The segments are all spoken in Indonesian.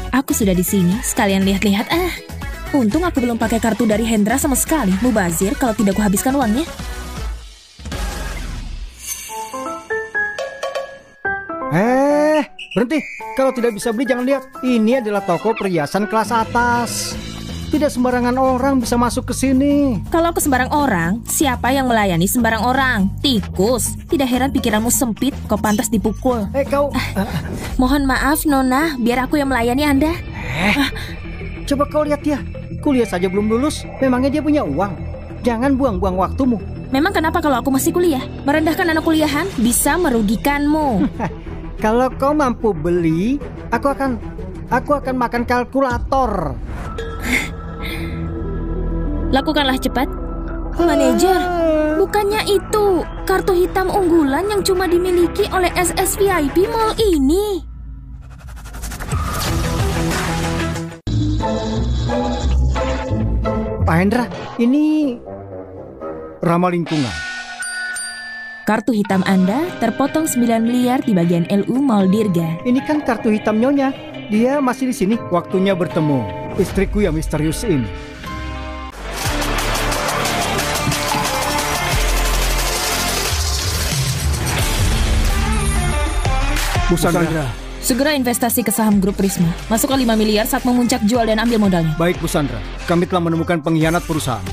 Aku sudah di sini, sekalian lihat-lihat. Untung aku belum pakai kartu dari Hendra sama sekali. Mubazir kalau tidak kuhabiskan uangnya. Berhenti. Kalau tidak bisa beli jangan lihat. Ini adalah toko perhiasan kelas atas. Tidak sembarangan orang bisa masuk ke sini. Kalau aku sembarang orang, siapa yang melayani sembarang orang? Tikus. Tidak heran pikiranmu sempit, kau pantas dipukul. Kau... Mohon maaf, Nona, biar aku yang melayani Anda. Coba kau lihat dia. Kuliah saja belum lulus, memangnya dia punya uang. Jangan buang-buang waktumu. Memang kenapa kalau aku masih kuliah? Merendahkan anak kuliahan bisa merugikanmu. Kalau kau mampu beli, aku akan makan kalkulator. Lakukanlah cepat. Manajer, bukannya itu kartu hitam unggulan yang cuma dimiliki oleh SSVIP Mall ini? Pak Hendra, ini ramah lingkungan. Kartu hitam Anda terpotong 9 miliar di bagian LU Mall Dirga. Ini kan kartu hitam Nyonya. Dia masih di sini. Waktunya bertemu istriku yang misterius ini. Bu Sandra. Segera investasi ke saham grup Prisma. Masukkan 5 miliar saat memuncak, jual dan ambil modalnya. Baik Bu Sandra. Kami telah menemukan pengkhianat perusahaan.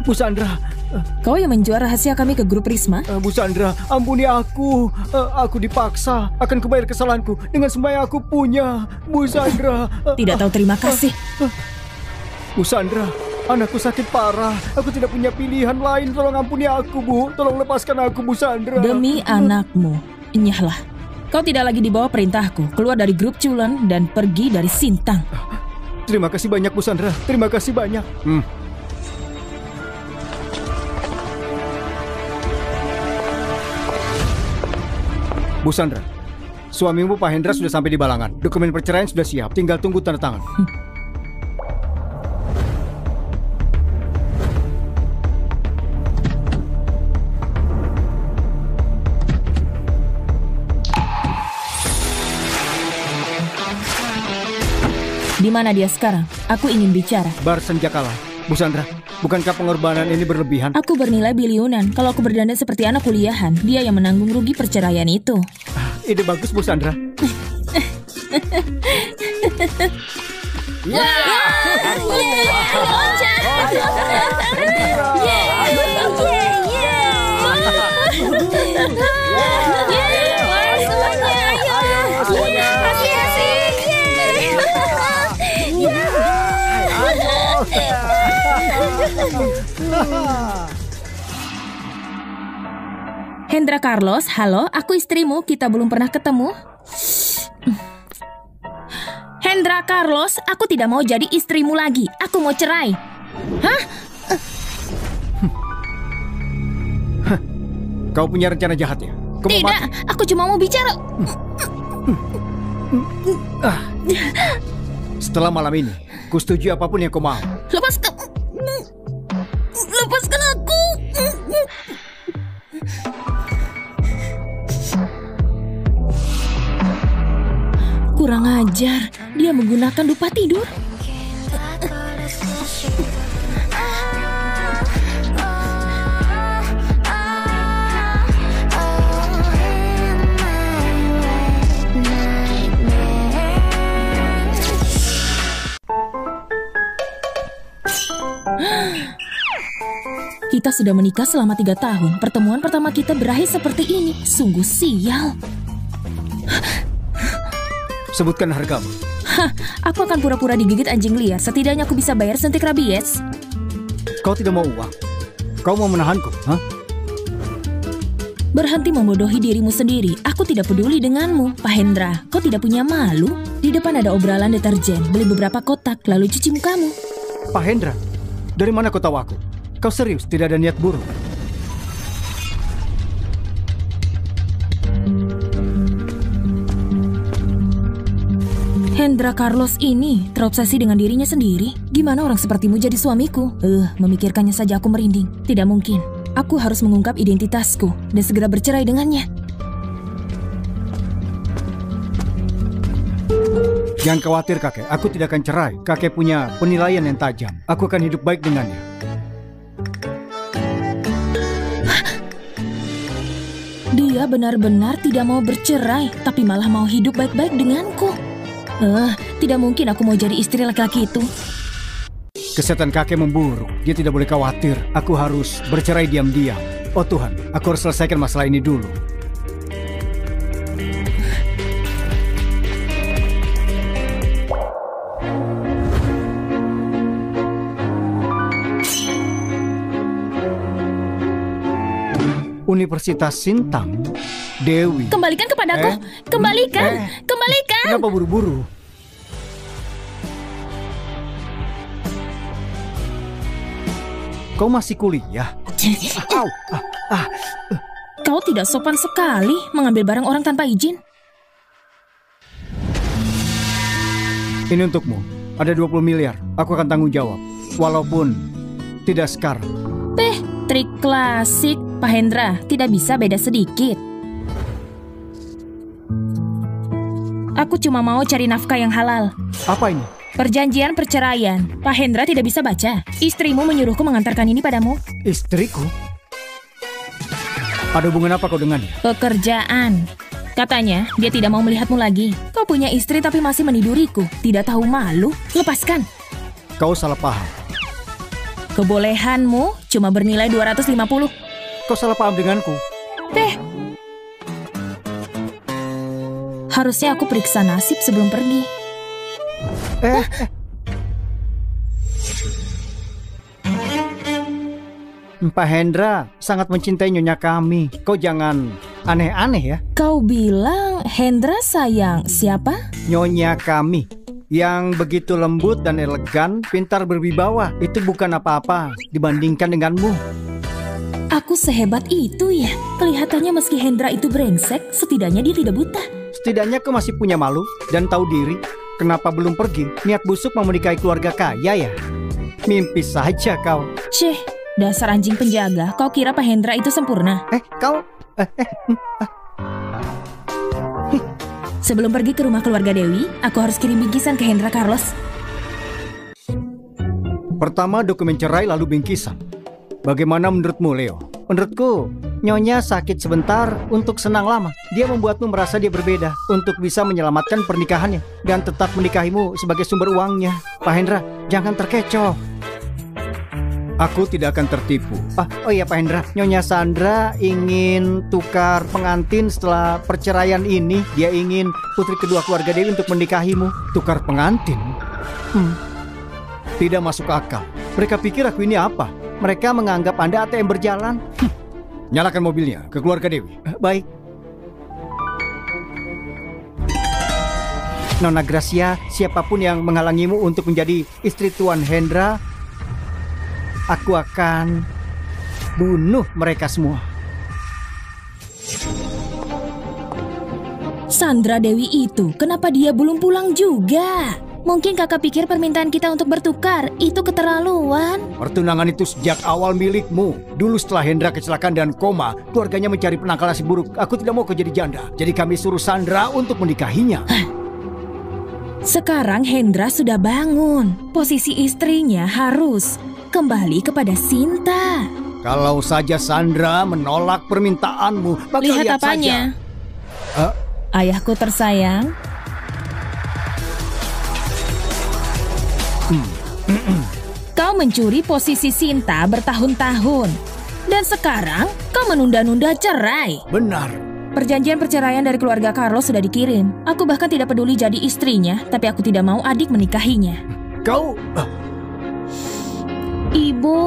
Bu Sandra, kau yang menjual rahasia kami ke grup Prisma? Bu Sandra, ampuni aku. Aku dipaksa. Akan kubayar kesalahanku dengan semua yang aku punya. Bu Sandra. Tidak tahu terima kasih. Bu Sandra, anakku sakit parah. Aku tidak punya pilihan lain. Tolong ampuni aku, Bu. Tolong lepaskan aku, Bu Sandra. Demi anakmu, enyahlah. Kau tidak lagi di bawah perintahku. Keluar dari grup Culen dan pergi dari Sintang. Terima kasih banyak, Bu Sandra. Terima kasih banyak. Bu Sandra, suamimu Pak Hendra sudah sampai di Balangan. Dokumen perceraian sudah siap, tinggal tunggu tanda tangan. Di mana dia sekarang? Aku ingin bicara. Bar Senjakala. Bu Sandra, bukankah pengorbanan ini berlebihan? Aku bernilai biliunan. Kalau aku berdandan seperti anak kuliahan, dia yang menanggung rugi perceraian itu. Ide bagus, Bu Sandra. Hendra Carlos, halo, aku istrimu, kita belum pernah ketemu. Hendra Carlos, aku tidak mau jadi istrimu lagi, aku mau cerai. Hah? Kau punya rencana jahat ya? Tidak, aku cuma mau bicara. Setelah malam ini, ku setuju apapun yang kau mau. Lepaskan aku. Kurang ajar, dia menggunakan dupa tidur. Kita sudah menikah selama 3 tahun. Pertemuan pertama kita berakhir seperti ini. Sungguh sial. Sebutkan hargamu. Aku akan pura-pura digigit anjing liar. Setidaknya aku bisa bayar suntik rabies. Kau tidak mau uang? Kau mau menahanku? Berhenti membodohi dirimu sendiri. Aku tidak peduli denganmu, Pak Hendra. Kau tidak punya malu? Di depan ada obrolan deterjen. Beli beberapa kotak, lalu cuci mukamu. Pak Hendra, dari mana kau tahu aku? Kau serius tidak ada niat buruk? Hendra Carlos ini terobsesi dengan dirinya sendiri. Gimana orang sepertimu jadi suamiku? Memikirkannya saja aku merinding. Tidak mungkin. Aku harus mengungkap identitasku dan segera bercerai dengannya. Jangan khawatir kakek, aku tidak akan cerai. Kakek punya penilaian yang tajam. Aku akan hidup baik dengannya. Dia benar-benar tidak mau bercerai, tapi malah mau hidup baik-baik denganku. Tidak mungkin aku mau jadi istri laki-laki itu. Kesehatan kakek memburuk. Dia tidak boleh khawatir. Aku harus bercerai diam-diam. Oh Tuhan, aku harus selesaikan masalah ini dulu. Universitas Sintang, Dewi. Kembalikan kepadaku. Kembalikan. Kembalikan. Kenapa buru-buru? Kau masih kuliah? Kau tidak sopan sekali mengambil barang orang tanpa izin. Ini untukmu. Ada 20 miliar. Aku akan tanggung jawab. Walaupun tidak sekarang. Trik klasik, Pak Hendra. Tidak bisa beda sedikit. Aku cuma mau cari nafkah yang halal. Apa ini? Perjanjian perceraian. Pak Hendra tidak bisa baca. Istrimu menyuruhku mengantarkan ini padamu. Istriku? Ada hubungan apa kau dengannya? Pekerjaan. Katanya, dia tidak mau melihatmu lagi. Kau punya istri tapi masih meniduriku. Tidak tahu malu? Lepaskan. Kau salah paham. Kebolehanmu cuma bernilai 250. Kau salah paham denganku. Harusnya aku periksa nasib sebelum pergi. Pak Hendra sangat mencintai nyonya kami. Kau jangan aneh-aneh ya. Kau bilang Hendra sayang siapa? Nyonya kami yang begitu lembut dan elegan, pintar berwibawa. Itu bukan apa-apa dibandingkan denganmu. Aku sehebat itu ya. Kelihatannya meski Hendra itu brengsek, setidaknya dia tidak buta. Setidaknya kau masih punya malu dan tahu diri. Kenapa belum pergi? Niat busuk mau menikahi keluarga kaya ya? Mimpi saja kau. Dasar anjing penjaga. Kau kira Pak Hendra itu sempurna? Sebelum pergi ke rumah keluarga Dewi, aku harus kirim bingkisan ke Hendra Carlos. Pertama dokumen cerai lalu bingkisan. Bagaimana menurutmu, Leo? Menurutku, Nyonya sakit sebentar untuk senang lama. Dia membuatmu merasa dia berbeda untuk bisa menyelamatkan pernikahannya dan tetap menikahimu sebagai sumber uangnya. Pak Hendra, jangan terkecoh. Aku tidak akan tertipu. Oh iya Pak Hendra, Nyonya Sandra ingin tukar pengantin setelah perceraian ini. Dia ingin putri kedua keluarga Dewi untuk menikahimu. Tukar pengantin? Tidak masuk akal. Mereka pikir aku ini apa? Mereka menganggap Anda ATM berjalan. Nyalakan mobilnya ke keluarga Dewi. Baik. Nona Gracia, siapapun yang menghalangimu untuk menjadi istri Tuan Hendra, aku akan bunuh mereka semua. Sandra Dewi itu, kenapa dia belum pulang juga? Mungkin kakak pikir permintaan kita untuk bertukar itu keterlaluan. Pertunangan itu sejak awal milikmu. Dulu setelah Hendra kecelakaan dan koma, keluarganya mencari penangkal nasib buruk. Aku tidak mau kau jadi janda. Jadi kami suruh Sandra untuk menikahinya. Sekarang Hendra sudah bangun. Posisi istrinya harus kembali kepada Sinta. Kalau saja Sandra menolak permintaanmu, maka lihat apanya? Saja. Ayahku tersayang. Kau mencuri posisi Sinta bertahun-tahun. Dan sekarang kau menunda-nunda cerai. Benar. Perjanjian perceraian dari keluarga Carlos sudah dikirim. Aku bahkan tidak peduli jadi istrinya, tapi aku tidak mau adik menikahinya. Kau... Ibu,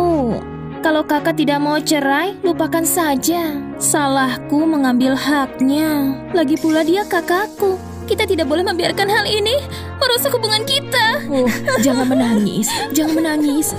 kalau kakak tidak mau cerai, lupakan saja. Salahku mengambil haknya. Lagi pula dia kakakku. Kita tidak boleh membiarkan hal ini merusak hubungan kita. Jangan menangis, jangan menangis.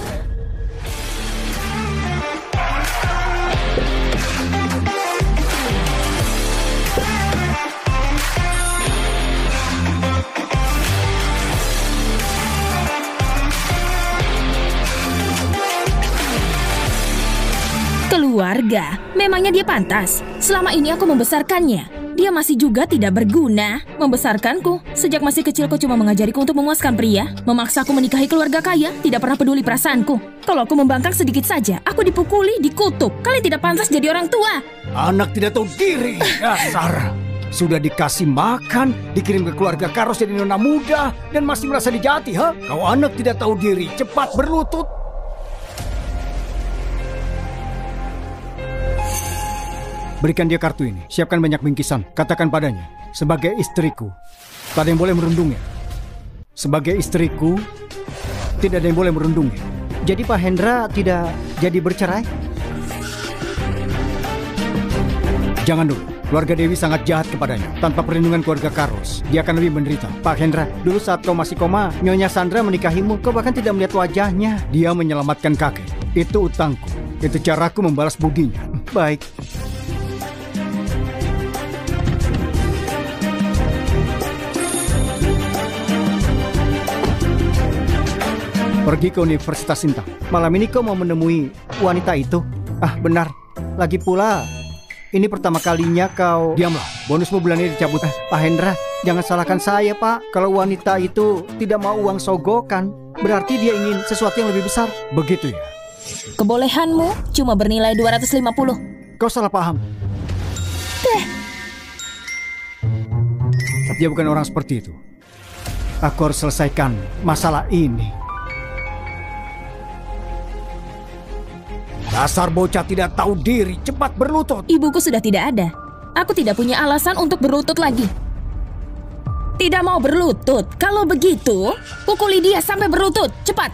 keluarga. Memangnya dia pantas? Selama ini aku membesarkannya. Dia masih juga tidak berguna. Membesarkanku. Sejak masih kecil kau cuma mengajariku untuk memuaskan pria. Memaksaku menikahi keluarga kaya. Tidak pernah peduli perasaanku. Kalau aku membangkang sedikit saja, aku dipukuli, dikutuk. Kalian tidak pantas jadi orang tua. Anak tidak tahu diri. Dasar. Sudah dikasih makan, dikirim ke keluarga Carlos jadi nona muda, dan masih merasa dijati, ha? Kau anak tidak tahu diri. Cepat berlutut. Berikan dia kartu ini. Siapkan banyak bingkisan. Katakan padanya, sebagai istriku, tak ada yang boleh merundungnya. Sebagai istriku, tidak ada yang boleh merundungnya. Jadi Pak Hendra tidak jadi bercerai? Jangan dulu. Keluarga Dewi sangat jahat kepadanya. Tanpa perlindungan keluarga Carlos, dia akan lebih menderita. Pak Hendra, dulu saat kau masih koma, Nyonya Sandra menikahimu. Kau bahkan tidak melihat wajahnya. Dia menyelamatkan kakek. Itu utangku. Itu caraku membalas budinya. Baik. Pergi ke Universitas Sintang. Malam ini kau mau menemui wanita itu? Ah, benar. Lagi pula, ini pertama kalinya kau... Diamlah, bonusmu bulan ini dicabut. Pak Hendra, jangan salahkan saya, Pak. Kalau wanita itu tidak mau uang sogokan, berarti dia ingin sesuatu yang lebih besar. Begitu ya? Kebolehanmu cuma bernilai 250. Kau salah paham. Dia bukan orang seperti itu. Aku harus selesaikan masalah ini. Dasar bocah tidak tahu diri, cepat berlutut. Ibuku sudah tidak ada. Aku tidak punya alasan untuk berlutut lagi. Tidak mau berlutut. Kalau begitu, pukuli dia sampai berlutut. Cepat.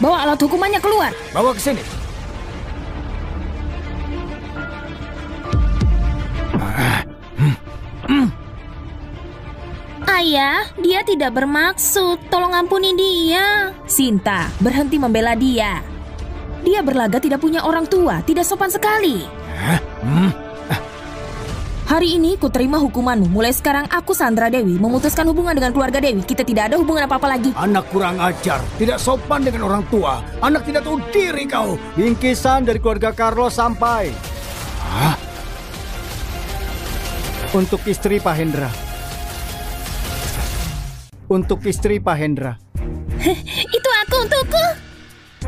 Bawa alat hukumannya keluar. Bawa ke sini. Ayah, dia tidak bermaksud. Tolong ampuni dia. Sinta, berhenti membela dia. Dia berlaga tidak punya orang tua, tidak sopan sekali. Hari ini ku terima hukumanmu. Mulai sekarang aku Sandra Dewi memutuskan hubungan dengan keluarga Dewi. Kita tidak ada hubungan apa-apa lagi. Anak kurang ajar, tidak sopan dengan orang tua. Anak tidak tahu diri kau. Bingkisan dari keluarga Carlos sampai. Untuk istri Pak Hendra. Untuk istri Pak Hendra. Itu aku untukku.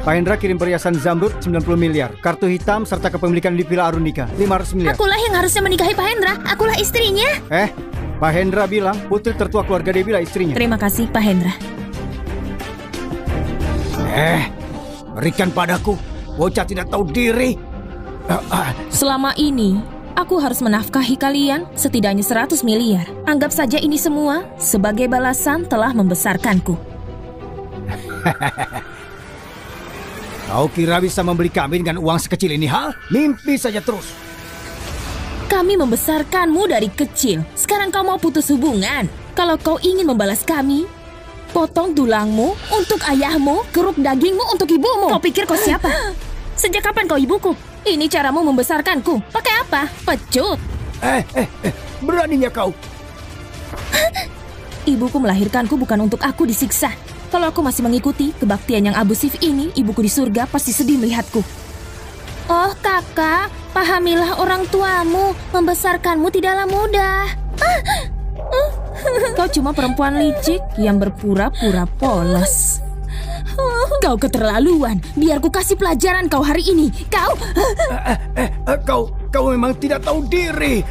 Pak Hendra kirim perhiasan Zamrud 90 miliar, kartu hitam serta kepemilikan di Villa Arunika 500 miliar. Akulah yang harusnya menikahi Pak Hendra. Akulah istrinya. Pak Hendra bilang putri tertua keluarga Dewi lah istrinya. Terima kasih Pak Hendra. Berikan padaku. Bocah tidak tahu diri. Selama ini aku harus menafkahi kalian setidaknya 100 miliar. Anggap saja ini semua sebagai balasan telah membesarkanku. Kau kira bisa membeli kami dengan uang sekecil ini, ha? Mimpi saja terus. Kami membesarkanmu dari kecil. Sekarang kau mau putus hubungan. Kalau kau ingin membalas kami, potong tulangmu untuk ayahmu, keruk dagingmu untuk ibumu. Kau pikir kau siapa? Sejak kapan kau ibuku? Ini caramu membesarkanku. Pakai apa? Pecut. Beraninya kau. Ibuku melahirkanku bukan untuk aku disiksa. Kalau aku masih mengikuti kebaktian yang abusif ini, ibuku di surga pasti sedih melihatku. Oh kakak, pahamilah orang tuamu. Membesarkanmu tidaklah mudah. Kau cuma perempuan licik yang berpura-pura polos. Kau keterlaluan. Biar ku kasih pelajaran kau hari ini. Kau memang tidak tahu diri.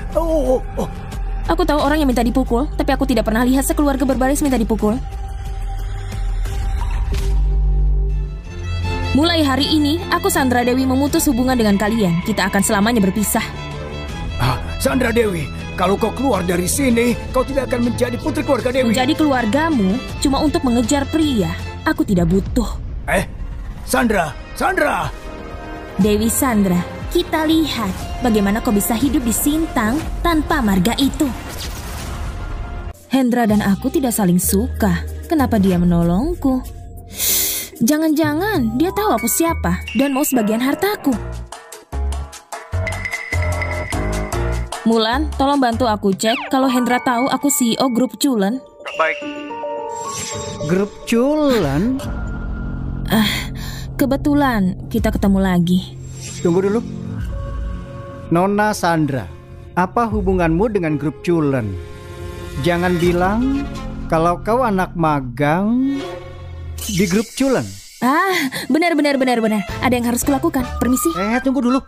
Aku tahu orang yang minta dipukul, tapi aku tidak pernah lihat sekeluarga berbaris minta dipukul. Mulai hari ini, aku Sandra Dewi memutus hubungan dengan kalian. Kita akan selamanya berpisah. Sandra Dewi, kalau kau keluar dari sini, kau tidak akan menjadi putri keluarga Dewi. Menjadi keluargamu cuma untuk mengejar pria. Aku tidak butuh. Sandra. Dewi Sandra, kita lihat bagaimana kau bisa hidup di Sintang tanpa marga itu. Hendra dan aku tidak saling suka. Kenapa dia menolongku? Jangan-jangan dia tahu aku siapa dan mau sebagian hartaku. Mulan, tolong bantu aku cek kalau Hendra tahu aku CEO grup Culen. Baik. Grup Culen? Kebetulan kita ketemu lagi. Tunggu dulu. Nona Sandra, apa hubunganmu dengan grup Culen? Jangan bilang kalau kau anak magang di grup Culen. Benar. Ada yang harus kulakukan. Permisi. Tunggu dulu.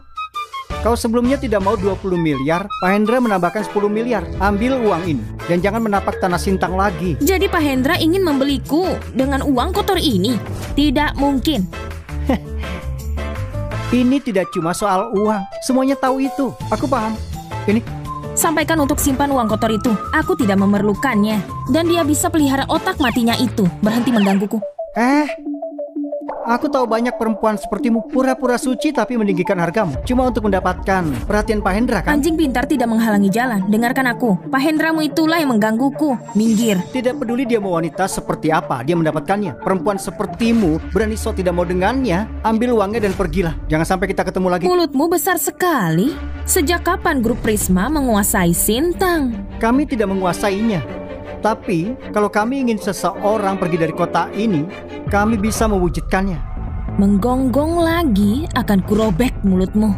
Kau sebelumnya tidak mau 20 miliar, Pak Hendra menambahkan 10 miliar. Ambil uang ini dan jangan menapak tanah Sintang lagi. Jadi Pak Hendra ingin membeliku dengan uang kotor ini? Tidak mungkin. Ini tidak cuma soal uang. Semuanya tahu itu. Aku paham. Ini. Sampaikan untuk simpan uang kotor itu. Aku tidak memerlukannya. Dan dia bisa pelihara otak matinya itu. Berhenti menggangguku. Aku tahu banyak perempuan sepertimu, pura-pura suci tapi meninggikan hargamu cuma untuk mendapatkan perhatian Pak Hendra, kan? Anjing pintar tidak menghalangi jalan. Dengarkan aku. Pak Hendramu itulah yang menggangguku. Minggir. Tidak peduli dia mau wanita seperti apa, dia mendapatkannya. Perempuan sepertimu berani so tidak mau dengannya, ambil uangnya dan pergilah. Jangan sampai kita ketemu lagi. Mulutmu besar sekali. Sejak kapan grup Prisma menguasai Sintang? Kami tidak menguasainya. Tapi, kalau kami ingin seseorang pergi dari kota ini, kami bisa mewujudkannya. Menggonggong lagi akan kurobek mulutmu.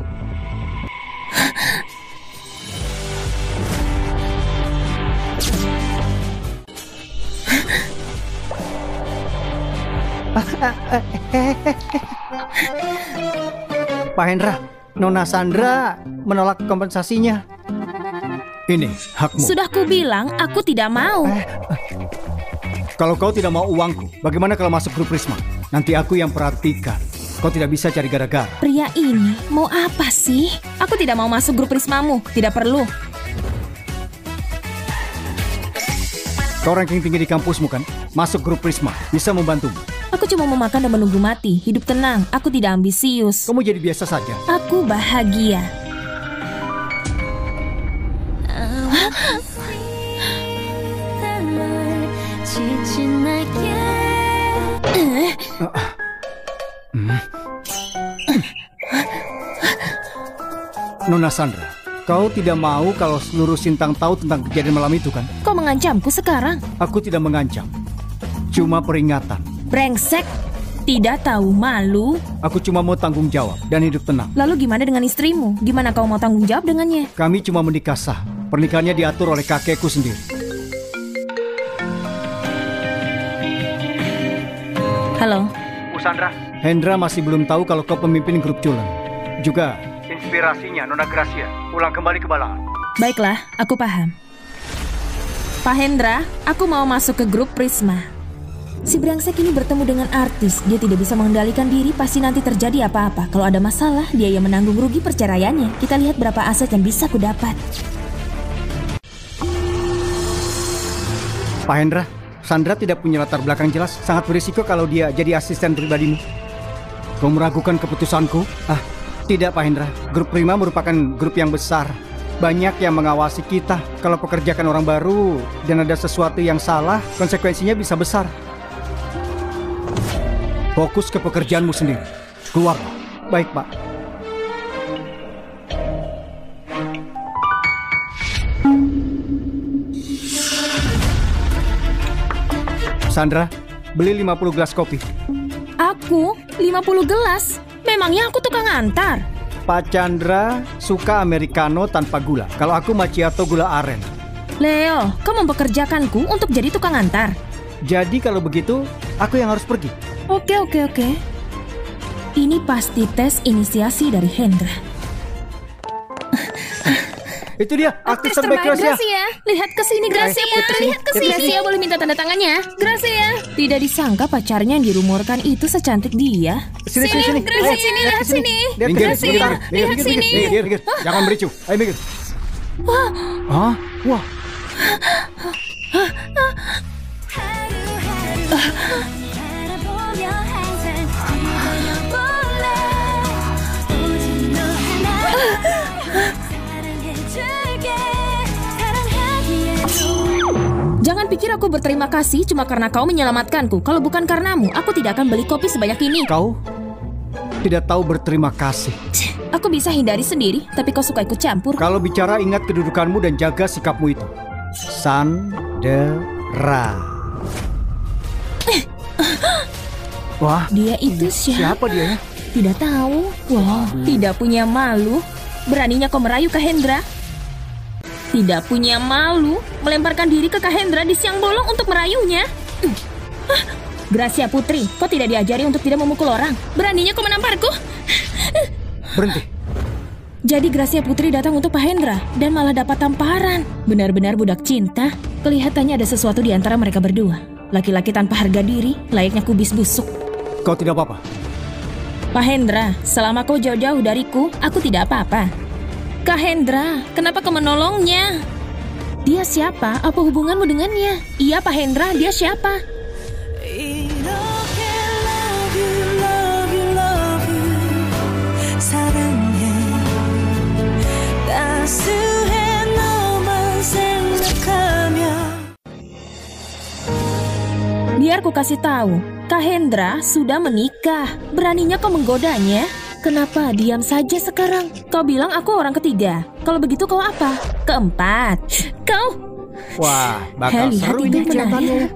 Pak Hendra, Nona Sandra menolak kompensasinya. Ini hakmu. Sudah kubilang aku tidak mau. Kalau kau tidak mau uangku, bagaimana kalau masuk grup Prisma? Nanti aku yang perhatikan. Kau tidak bisa cari gara-gara. Pria ini mau apa sih? Aku tidak mau masuk grup Prismamu. Tidak perlu. Kau ranking tinggi di kampusmu kan? Masuk grup Prisma, bisa membantumu. Aku cuma mau makan dan menunggu mati. Hidup tenang, aku tidak ambisius. Kamu jadi biasa saja. Aku bahagia. Nona Sandra, kau tidak mau kalau seluruh Sintang tahu tentang kejadian malam itu, kan? Kau mengancamku sekarang? Aku tidak mengancam, cuma peringatan. Brengsek, tidak tahu malu. Aku cuma mau tanggung jawab dan hidup tenang. Lalu gimana dengan istrimu? Gimana kau mau tanggung jawab dengannya? Kami cuma menikah sah. Pernikahannya diatur oleh kakekku sendiri. Halo. Bu Sandra, Hendra masih belum tahu kalau kau pemimpin grup Culen. Juga inspirasinya Nona Gracia pulang kembali ke Balangan. Baiklah, aku paham. Pak Hendra, aku mau masuk ke grup Prisma. Si brengsek ini bertemu dengan artis. Dia tidak bisa mengendalikan diri, pasti nanti terjadi apa-apa. Kalau ada masalah, dia yang menanggung rugi perceraiannya. Kita lihat berapa aset yang bisa ku dapat. Pak Hendra, Sandra tidak punya latar belakang jelas. Sangat berisiko kalau dia jadi asisten pribadimu. Kau meragukan keputusanku? Tidak Pak Hendra. Grup Prima merupakan grup yang besar. Banyak yang mengawasi kita. Kalau pekerjakan orang baru dan ada sesuatu yang salah, konsekuensinya bisa besar. Fokus ke pekerjaanmu sendiri. Keluar. Baik, Pak. Sandra, beli 50 gelas kopi. Aku? 50 gelas? Memangnya aku tukang antar? Pak Chandra suka americano tanpa gula. Kalau aku macchiato gula aren. Leo, kau mempekerjakanku untuk jadi tukang antar? Jadi kalau begitu, aku yang harus pergi. Oke. Ini pasti tes inisiasi dari Hendra. Itu dia, artis terbaik Gracia. Gracia. Lihat ke sini Gracia. Lihat ke sini. Gracia boleh minta tanda tangannya? Gracia. Tidak disangka pacarnya yang dirumorkan itu secantik dia. Sini. Gracia, sini, lihat sini. Gracia, lihat sini. Minggir. Jangan bericu. Ayo minggir. Wah. Jangan pikir aku berterima kasih cuma karena kau menyelamatkanku. Kalau bukan karenamu, aku tidak akan beli kopi sebanyak ini. Kau tidak tahu berterima kasih. Aku bisa hindari sendiri, tapi kau suka ikut campur. Kalau bicara ingat kedudukanmu dan jaga sikapmu itu. Sandra. Wah, dia itu siapa? Siapa dia ya? Tidak tahu. Wah, tidak punya malu. Beraninya kau merayu Kak Hendra? Tidak punya malu, melemparkan diri ke Kak Hendra di siang bolong untuk merayunya. Gracia Putri, kau tidak diajari untuk tidak memukul orang. Beraninya kau menamparku? Berhenti. Jadi Gracia Putri datang untuk Pak Hendra dan malah dapat tamparan. Benar-benar budak cinta. Kelihatannya ada sesuatu di antara mereka berdua. Laki-laki tanpa harga diri, layaknya kubis busuk. Kau tidak apa-apa? Pak Hendra, selama kau jauh-jauh dariku, aku tidak apa-apa. Kak Hendra, kenapa kau menolongnya? Dia siapa? Apa hubunganmu dengannya? Iya Pak Hendra, dia siapa? Biar ku kasih tahu, Kak Hendra sudah menikah. Beraninya kau menggodanya? Kenapa diam saja sekarang? Kau bilang aku orang ketiga. Kalau begitu kau apa? Keempat. Kau? Wah, bakal lihat seru itu ini kelihatannya.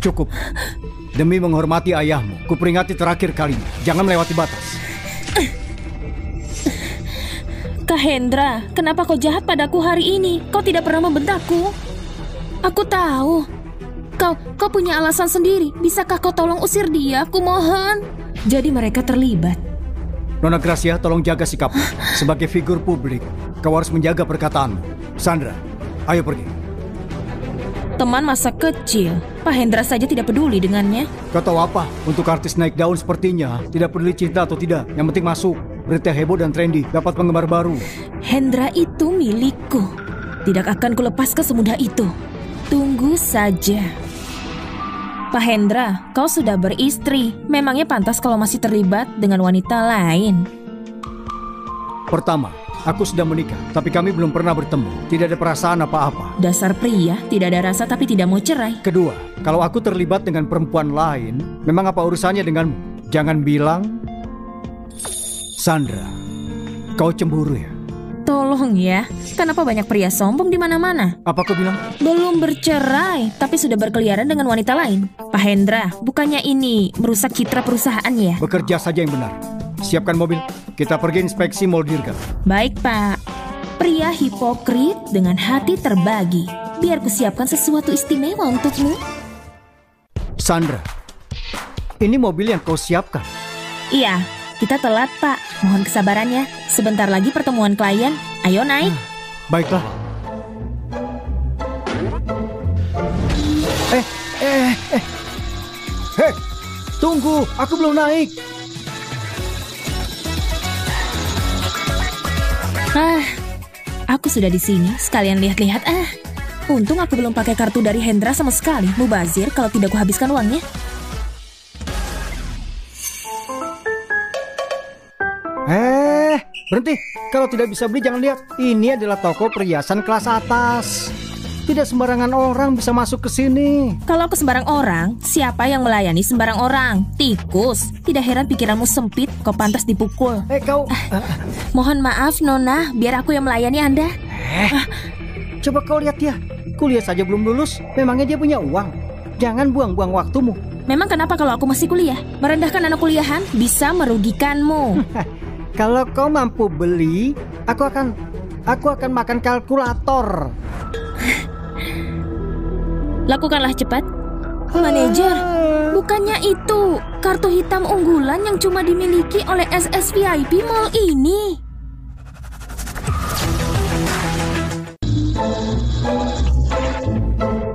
Cukup. Demi menghormati ayahmu, kuperingati terakhir kalinya. Jangan melewati batas. Kak Hendra, kenapa kau jahat padaku hari ini? Kau tidak pernah membentakku. Aku tahu. Kau punya alasan sendiri. Bisakah kau tolong usir dia? Aku mohon. Jadi mereka terlibat. Nona Gracia, tolong jaga sikapmu. Sebagai figur publik, kau harus menjaga perkataanmu. Sandra, ayo pergi. Teman masa kecil. Pak Hendra saja tidak peduli dengannya. Kau tahu apa? Untuk artis naik daun sepertinya, tidak peduli cinta atau tidak. Yang penting masuk. Berita heboh dan trendy, dapat penggemar baru. Hendra itu milikku. Tidak akan kulepas ke semudah itu. Tunggu saja. Pak Hendra, kau sudah beristri. Memangnya pantas kalau masih terlibat dengan wanita lain? Pertama, aku sudah menikah, tapi kami belum pernah bertemu. Tidak ada perasaan apa-apa. Dasar pria, tidak ada rasa tapi tidak mau cerai. Kedua, kalau aku terlibat dengan perempuan lain, memang apa urusannya denganmu? Jangan bilang... Sandra, kau cemburu ya? Tolong ya, kenapa banyak pria sombong di mana-mana? Apa kau bilang? Belum bercerai, tapi sudah berkeliaran dengan wanita lain. Pak Hendra, bukannya ini merusak citra perusahaan ya? Bekerja saja yang benar. Siapkan mobil, kita pergi inspeksi Mall Dirga. Baik Pak. Pria hipokrit dengan hati terbagi. Biar kusiapkan sesuatu istimewa untukmu. Sandra, ini mobil yang kau siapkan? Iya, kita telat Pak. Mohon kesabarannya. Sebentar lagi pertemuan klien. Ayo naik. Baiklah. Hei, tunggu, aku belum naik. Aku sudah di sini. Sekalian lihat-lihat. Untung aku belum pakai kartu dari Hendra sama sekali. Mubazir kalau tidak kuhabiskan uangnya. Berhenti. Kalau tidak bisa beli jangan lihat. Ini adalah toko perhiasan kelas atas. Tidak sembarangan orang bisa masuk ke sini. Kalau ke sembarang orang, siapa yang melayani sembarang orang? Tikus. Tidak heran pikiranmu sempit, kau pantas dipukul. Kau... Mohon maaf Nona, biar aku yang melayani Anda. Coba kau lihat dia. Kuliah saja belum lulus. Memangnya dia punya uang? Jangan buang-buang waktumu. Memang kenapa kalau aku masih kuliah? Merendahkan anak kuliahan bisa merugikanmu. Kalau kau mampu beli, aku akan makan kalkulator. Lakukanlah cepat. Manajer, bukannya itu kartu hitam unggulan yang cuma dimiliki oleh SSVIP Mall ini?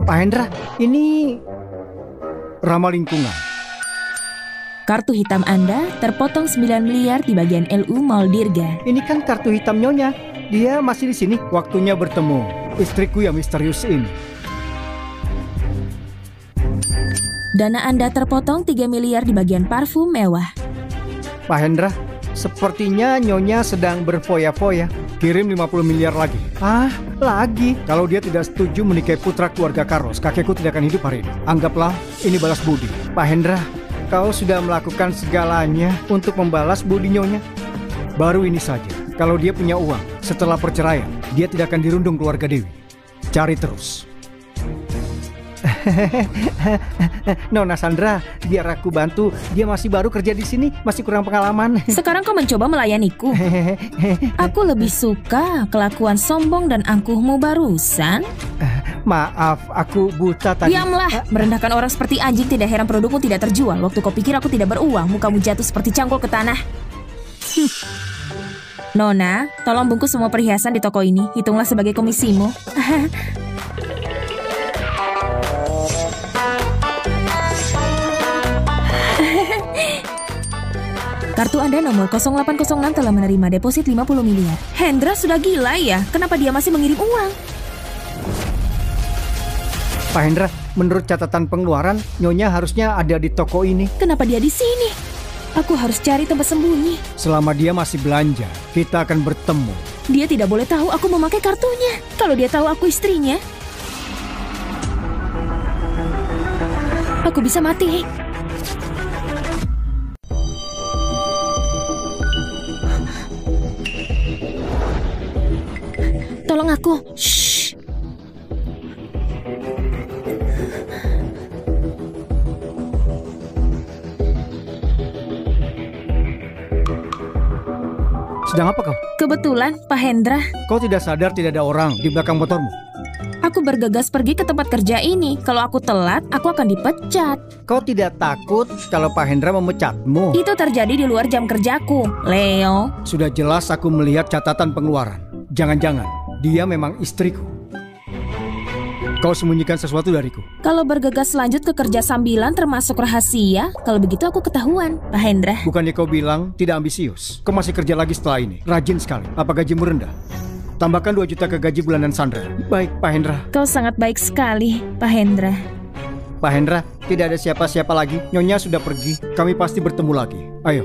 Pak Hendra, ini ramah lingkungan. Kartu hitam Anda terpotong 9 miliar di bagian LU Mall Dirga. Ini kan kartu hitam Nyonya. Dia masih di sini. Waktunya bertemu istriku yang misterius ini. Dana Anda terpotong 3 miliar di bagian parfum mewah. Pak Hendra, sepertinya Nyonya sedang berfoya-foya. Kirim 50 miliar lagi. Lagi? Kalau dia tidak setuju menikahi putra keluarga Carlos, kakekku tidak akan hidup hari ini. Anggaplah ini balas budi. Pak Hendra, kau sudah melakukan segalanya untuk membalas budi Nyonya. Baru ini saja, kalau dia punya uang, setelah perceraian, dia tidak akan dirundung keluarga Dewi. Cari terus. Nona Sandra, biar aku bantu. Dia masih baru kerja di sini, masih kurang pengalaman. Sekarang kau mencoba melayaniku. Aku lebih suka kelakuan sombong dan angkuhmu barusan. Maaf, aku buta tadi. Diamlah, merendahkan orang seperti anjing. Tidak heran produkmu tidak terjual. Waktu kau pikir aku tidak beruang, mukamu jatuh seperti cangkul ke tanah. Nona, tolong bungkus semua perhiasan di toko ini. Hitunglah sebagai komisimu. Kartu Anda nomor 0806 telah menerima deposit 50 miliar. Hendra sudah gila ya? Kenapa dia masih mengirim uang? Pak Hendra, menurut catatan pengeluaran, Nyonya harusnya ada di toko ini. Kenapa dia di sini? Aku harus cari tempat sembunyi. Selama dia masih belanja, kita akan bertemu. Dia tidak boleh tahu aku memakai kartunya. Kalau dia tahu aku istrinya, aku bisa mati. Tolong aku. Shh. Sedang apa kau? Kebetulan, Pak Hendra, Kau tidak sadar tidak ada orang di belakang motormu? aku bergegas pergi ke tempat kerja ini. Kalau aku telat, aku akan dipecat. Kau tidak takut kalau Pak Hendra memecatmu? Itu terjadi di luar jam kerjaku, Leo. Sudah jelas aku melihat catatan pengeluaran. Jangan-jangan dia memang istriku. Kau sembunyikan sesuatu dariku. Kalau bergegas lanjut ke kerja sambilan termasuk rahasia, kalau begitu aku ketahuan, Pak Hendra. Bukannya kau bilang tidak ambisius? Kau masih kerja lagi setelah ini. Rajin sekali. Apa gajimu rendah? Tambahkan 2 juta ke gaji bulanan Sandra. Baik, Pak Hendra. Kau sangat baik sekali, Pak Hendra. Pak Hendra, tidak ada siapa-siapa lagi. Nyonya sudah pergi. Kami pasti bertemu lagi. Ayo.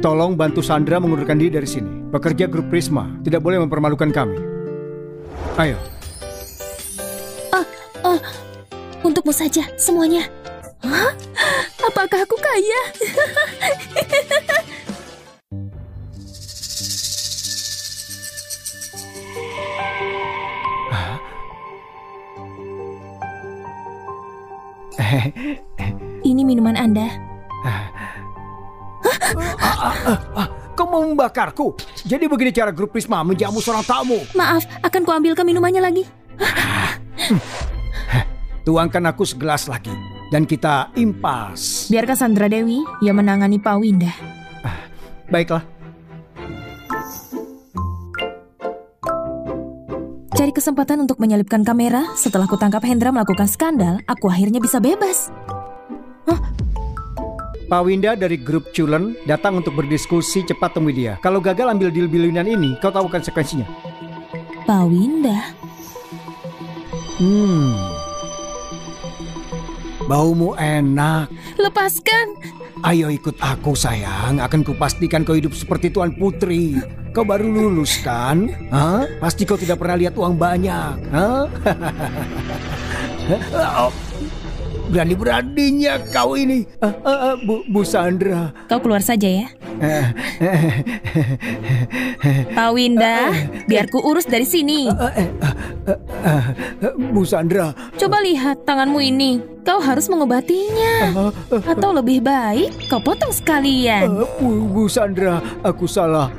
Tolong bantu Sandra mengundurkan diri dari sini. Pekerja grup Prisma tidak boleh mempermalukan kami. Ayo. Untukmu saja, semuanya. Hah? Apakah aku kaya? Ini minuman Anda. Kau mau membakarku? Jadi begini cara grup Prisma menjamu seorang tamu. Maaf, akan kuambilkan minumannya lagi. Tuangkan aku segelas lagi dan kita impas. Biarkan Sandra Dewi yang menangani Pak Winda. Baiklah. Cari kesempatan untuk menyelipkan kamera. Setelah kutangkap Hendra melakukan skandal, aku akhirnya bisa bebas. Pak Winda dari grup Culen datang untuk berdiskusi, cepat temui dia. Kalau gagal ambil deal-bilinan ini, kau tahu konsekuensinya. Pak Winda? Baumu enak. Lepaskan. Ayo ikut aku sayang. Akan kupastikan kau hidup seperti Tuan Putri. Kau baru lulus kan? Hah? Pasti kau tidak pernah lihat uang banyak. Hah? Berani-beraninya kau ini. Bu Sandra. Kau keluar saja ya. Pak Winda, biar ku urus dari sini. Bu Sandra. Coba lihat tanganmu ini. Kau harus mengobatinya. Atau lebih baik, kau potong sekalian. Bu Sandra, aku salah.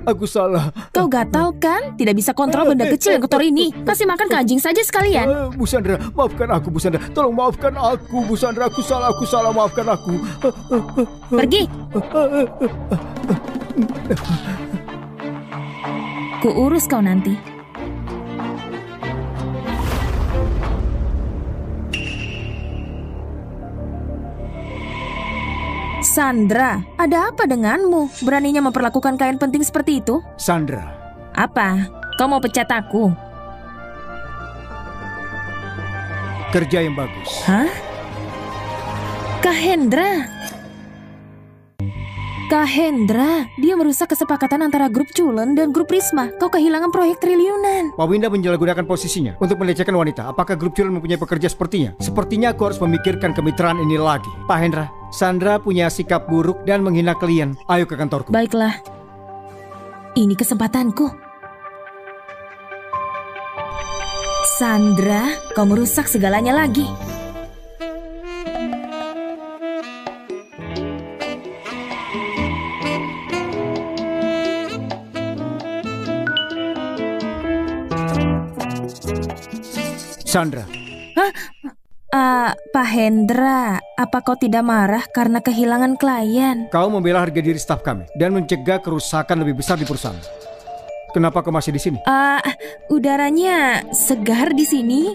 Kau gatal kan? Tidak bisa kontrol benda kecil yang kotor ini. Kasih makan ke anjing saja sekalian. Bu Sandra, maafkan aku Bu Sandra. Tolong maafkan aku Bu Sandra. Aku salah, maafkan aku. Pergi. Ku urus kau nanti. Sandra, ada apa denganmu? Beraninya memperlakukan klien penting seperti itu? Sandra. Apa? Kau mau pecat aku? Kerja yang bagus. Hah? Kak Hendra. Kak Hendra, dia merusak kesepakatan antara grup Culen dan grup Prisma. Kau kehilangan proyek triliunan. Pak Winda menyalahgunakan posisinya untuk melecehkan wanita. Apakah grup Culen mempunyai pekerja sepertinya? Sepertinya aku harus memikirkan kemitraan ini lagi. Pak Hendra, Sandra punya sikap buruk dan menghina klien. Ayo ke kantorku. Baiklah. Ini kesempatanku. Sandra, kau merusak segalanya lagi. Sandra. Pak Hendra, apa kau tidak marah karena kehilangan klien? Kau membela harga diri staf kami dan mencegah kerusakan lebih besar di perusahaan. Kenapa kau masih di sini? Udaranya segar di sini.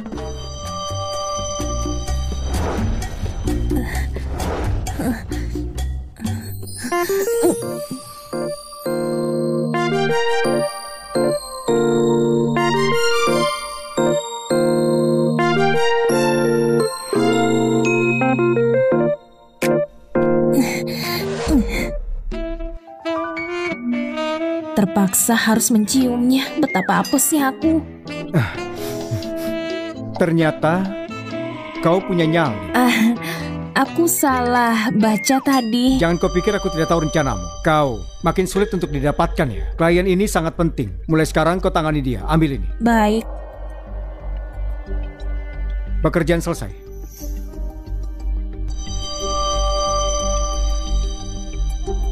Terpaksa harus menciumnya. Betapa apesnya aku. Ternyata kau punya nyali. Aku salah baca tadi. Jangan kau pikir aku tidak tahu rencanamu. Kau makin sulit untuk didapatkan ya. Klien ini sangat penting. Mulai sekarang kau tangani dia. Ambil ini. Baik. Pekerjaan selesai.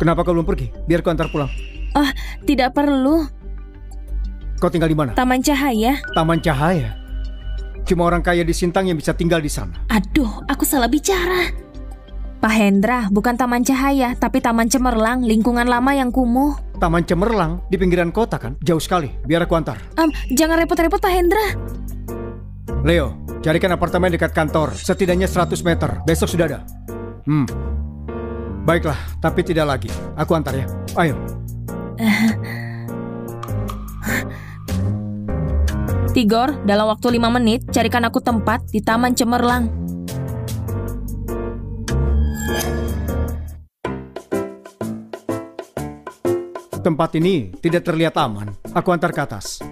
Kenapa kau belum pergi? Biar kau antar pulang. Tidak perlu. Kau tinggal di mana? Taman Cahaya. Taman Cahaya? Cuma orang kaya di Sintang yang bisa tinggal di sana. Aduh, aku salah bicara. Pak Hendra, bukan Taman Cahaya, tapi Taman Cemerlang, lingkungan lama yang kumuh. Taman Cemerlang di pinggiran kota kan? Jauh sekali. Biar aku antar. Jangan repot-repot Pak Hendra. Leo, carikan apartemen dekat kantor. Setidaknya 100 meter. Besok sudah ada. Baiklah, tapi tidak lagi. Aku antar ya. Ayo. Tigor, dalam waktu 5 menit, carikan aku tempat di Taman Cemerlang. Tempat ini tidak terlihat aman. Aku antar ke atas.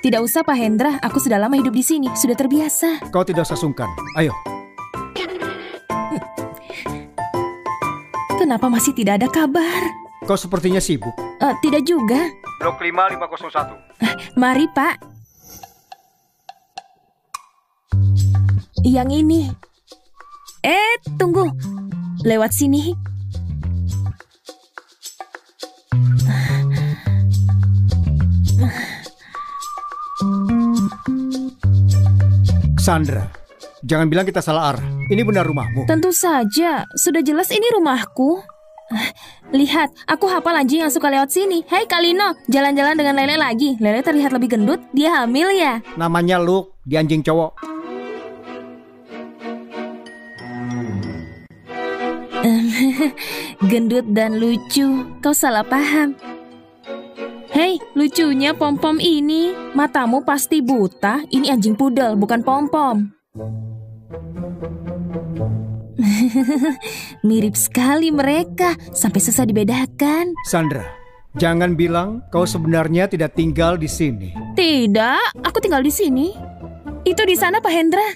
Tidak usah Pak Hendra, aku sudah lama hidup di sini, sudah terbiasa. Kau tidak usah sungkan. Ayo. Kenapa masih tidak ada kabar? Kau sepertinya sibuk. Tidak juga. Blok 5501. Mari Pak. Yang ini. Tunggu. Lewat sini. Sandra, jangan bilang kita salah arah. Ini benar rumahmu. Tentu saja, sudah jelas ini rumahku. Lihat, aku hafal anjing yang suka lewat sini. Hei Kalino, jalan-jalan dengan Lele lagi. Lele terlihat lebih gendut, dia hamil ya? Namanya Luke, di anjing cowok. Gendut dan lucu, kau salah paham. Hei, lucunya pom-pom ini. Matamu pasti buta, ini anjing pudel, bukan pom-pom. Mirip sekali mereka, sampai susah dibedakan. Sandra, jangan bilang kau sebenarnya tidak tinggal di sini. Tidak, aku tinggal di sini. Itu di sana Pak Hendra.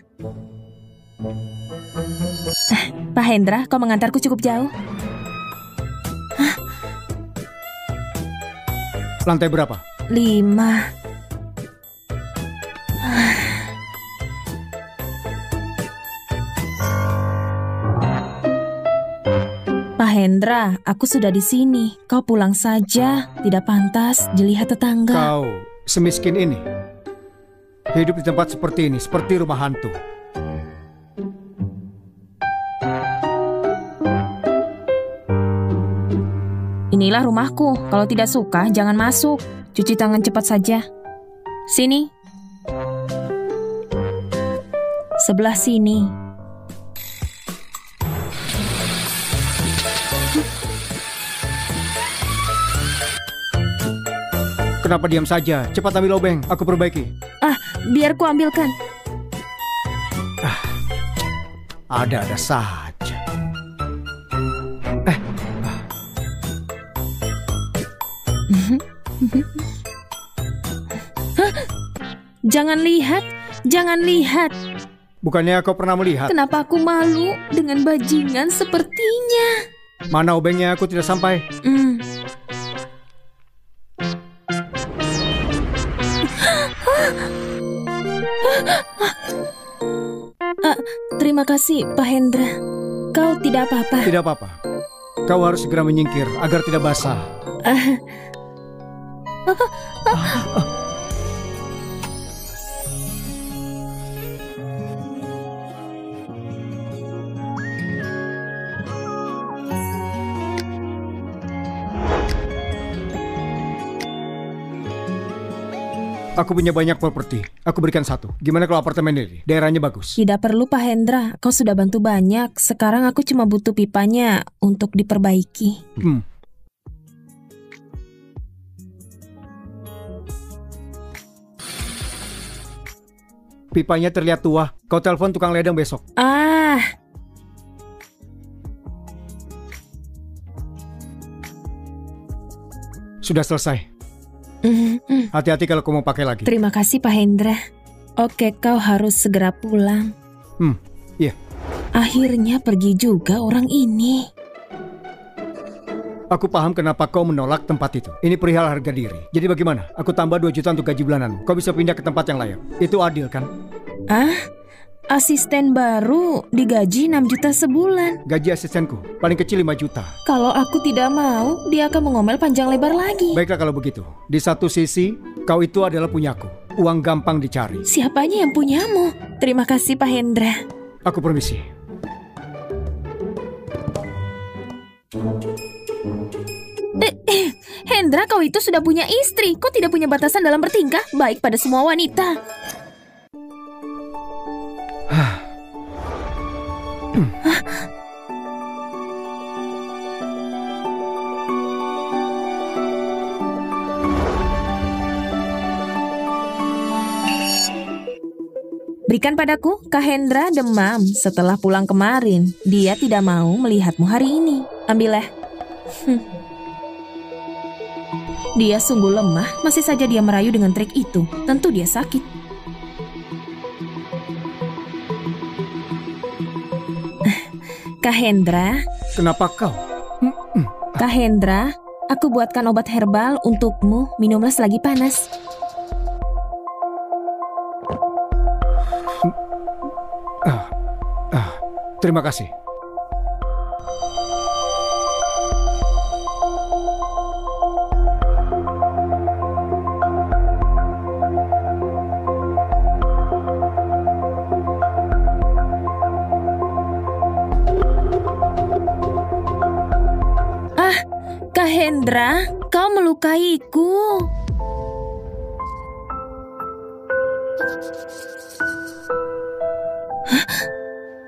Pak Hendra, kau mengantarku cukup jauh. Lantai berapa? 5. Pak Hendra, aku sudah di sini. Kau pulang saja. Tidak pantas dilihat tetangga. Kau semiskin ini. Hidup di tempat seperti ini, seperti rumah hantu. Inilah rumahku. Kalau tidak suka, jangan masuk. Cuci tangan cepat saja. Sini. Sebelah sini. Kenapa diam saja? Cepat ambil obeng, aku perbaiki. Biar ku ambilkan. Ada-ada saja. Jangan lihat, jangan lihat. Bukannya kau pernah melihat? Kenapa aku malu dengan bajingan sepertinya? Mana obengnya, aku tidak sampai. Terima kasih, Pak Hendra. Kau tidak apa-apa. Tidak apa-apa. Kau harus segera menyingkir agar tidak basah. Aku punya banyak properti. Aku berikan satu. Gimana kalau apartemen ini? Daerahnya bagus. Tidak perlu, Pak Hendra. Kau sudah bantu banyak. Sekarang aku cuma butuh pipanya untuk diperbaiki. Pipanya terlihat tua. Kau telepon tukang ledeng besok. Sudah selesai. Hati-hati kalau kau mau pakai lagi. Terima kasih, Pak Hendra. Oke, kau harus segera pulang. Iya. Akhirnya pergi juga orang ini. Aku paham kenapa kau menolak tempat itu. Ini perihal harga diri. Jadi bagaimana? Aku tambah 2 juta untuk gaji bulananmu. Kau bisa pindah ke tempat yang layak. Itu adil kan? Asisten baru digaji 6 juta sebulan. Gaji asistenku paling kecil 5 juta. Kalau aku tidak mau, dia akan mengomel panjang lebar lagi. Baiklah kalau begitu. Di satu sisi, kau itu adalah punyaku. Uang gampang dicari. Siapanya yang punyamu? Terima kasih, Pak Hendra. Aku permisi. Hendra, kau itu sudah punya istri. Kau tidak punya batasan dalam bertingkah, baik pada semua wanita. Berikan padaku. Kak Hendra demam setelah pulang kemarin. Dia tidak mau melihatmu hari ini. Ambillah. Dia sungguh lemah. Masih saja dia merayu dengan trik itu. Tentu dia sakit. Kak Hendra. Kenapa kau? Kak Hendra, aku buatkan obat herbal untukmu. Minumlah selagi panas. Terima kasih. Kak Hendra, kau melukaiku.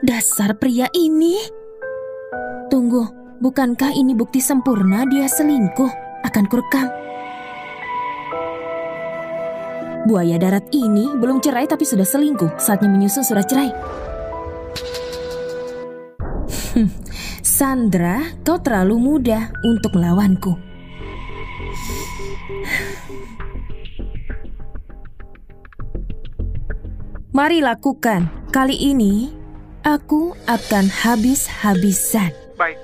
Dasar pria ini. Tunggu, bukankah ini bukti sempurna dia selingkuh? Akan kurekam. Buaya darat ini belum cerai tapi sudah selingkuh. Saatnya menyusun surat cerai. Sandra, kau terlalu muda untuk melawanku. Mari lakukan. Kali ini aku akan habis-habisan. Baik.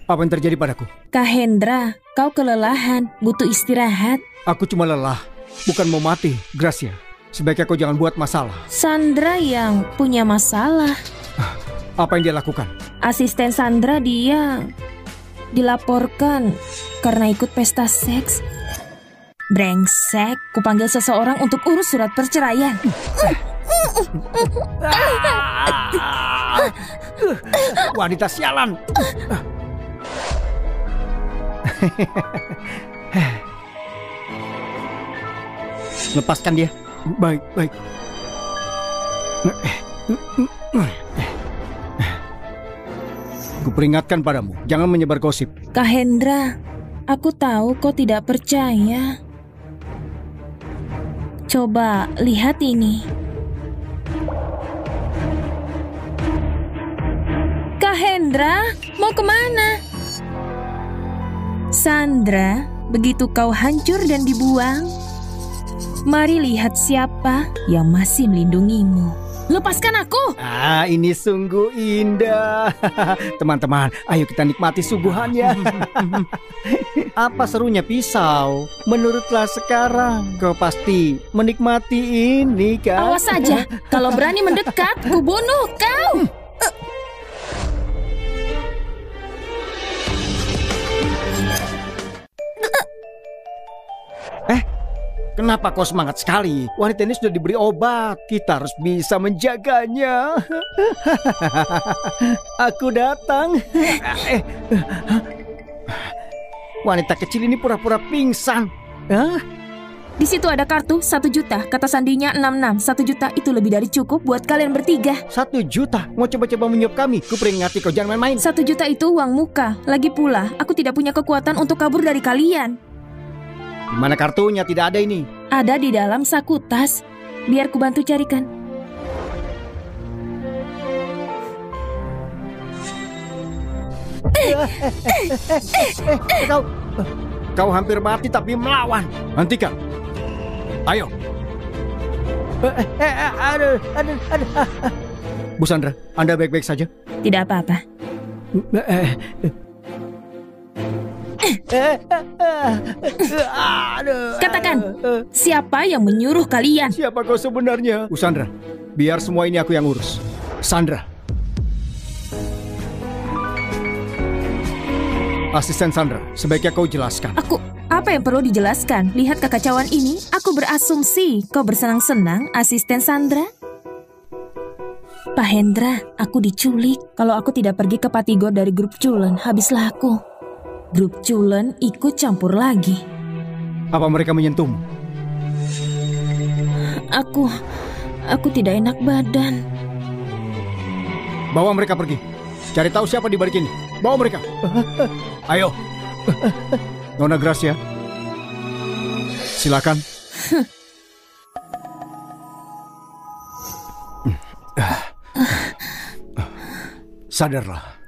Apa yang terjadi padaku? Kak Hendra, kau kelelahan, butuh istirahat. Aku cuma lelah, bukan mau mati, Gracia. Sebaiknya kau jangan buat masalah. Sandra yang punya masalah. Apa yang dia lakukan? Asisten Sandra dia dilaporkan karena ikut pesta seks. Brengsek, kupanggil seseorang untuk urus surat perceraian. Wanita sialan. Lepaskan dia. Baik, baik. Kuperingatkan padamu, jangan menyebar gosip. Kak Hendra, aku tahu kau tidak percaya. Coba lihat ini. Kak Hendra, mau kemana? Sandra, begitu kau hancur dan dibuang, mari lihat siapa yang masih melindungimu. Lepaskan aku! Ini sungguh indah. Teman-teman, ayo kita nikmati suguhannya. Apa serunya pisau? Menurutlah sekarang, kau pasti menikmati ini kan? Awas saja, kalau berani mendekat, kubunuh kau. Kenapa kau semangat sekali? Wanita ini sudah diberi obat. Kita harus bisa menjaganya. Aku datang. Wanita kecil ini pura-pura pingsan. Hah? Di situ ada kartu 1 juta, kata sandinya 66. 1 juta itu lebih dari cukup buat kalian bertiga. 1 juta? Mau coba-coba menyuap kami? Ku peringati kau jangan main-main. 1 juta itu uang muka. Lagi pula, aku tidak punya kekuatan untuk kabur dari kalian. Mana kartunya? Tidak ada ini. Ada di dalam saku tas. Biar ku bantu carikan. Kau hampir mati tapi melawan. Hentikan. Ayo. Bu Sandra, Anda baik-baik saja? Tidak apa-apa. Katakan, siapa yang menyuruh kalian? Siapa kau sebenarnya? Bu Sandra, biar semua ini aku yang urus. Sandra. Asisten Sandra, sebaiknya kau jelaskan. Apa yang perlu dijelaskan? Lihat kekacauan ini, aku berasumsi kau bersenang-senang, asisten Sandra. Pak Hendra, aku diculik. Kalau aku tidak pergi ke Patigor dari grup Culen, habislah aku. Grup Culen ikut campur lagi. Apa mereka menyentuhmu? Aku tidak enak badan. Bawa mereka pergi. Cari tahu siapa di balik ini. Bawa mereka. Ayo. Nona Gracia. Silakan. Sadarlah.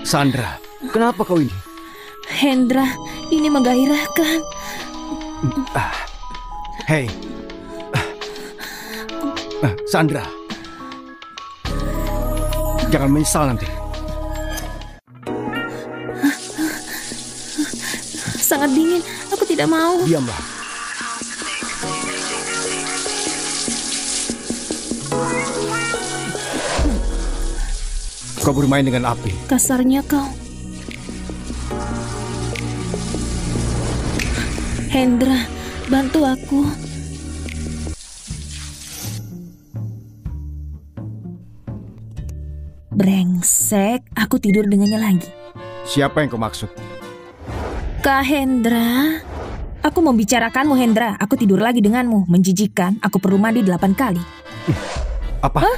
Sandra, kenapa kau ini? Hendra, ini menggairahkan. Hei, Sandra, jangan menyesal nanti. Sangat dingin, aku tidak mau. Diamlah. Kau bermain dengan api. Kasarnya kau. Hendra, bantu aku. Brengsek, aku tidur dengannya lagi. Siapa yang kau maksud? Kak Hendra. Aku membicarakanmu, Hendra. Aku tidur lagi denganmu. Menjijikkan, aku perlu mandi 8 kali. Apa? Hah?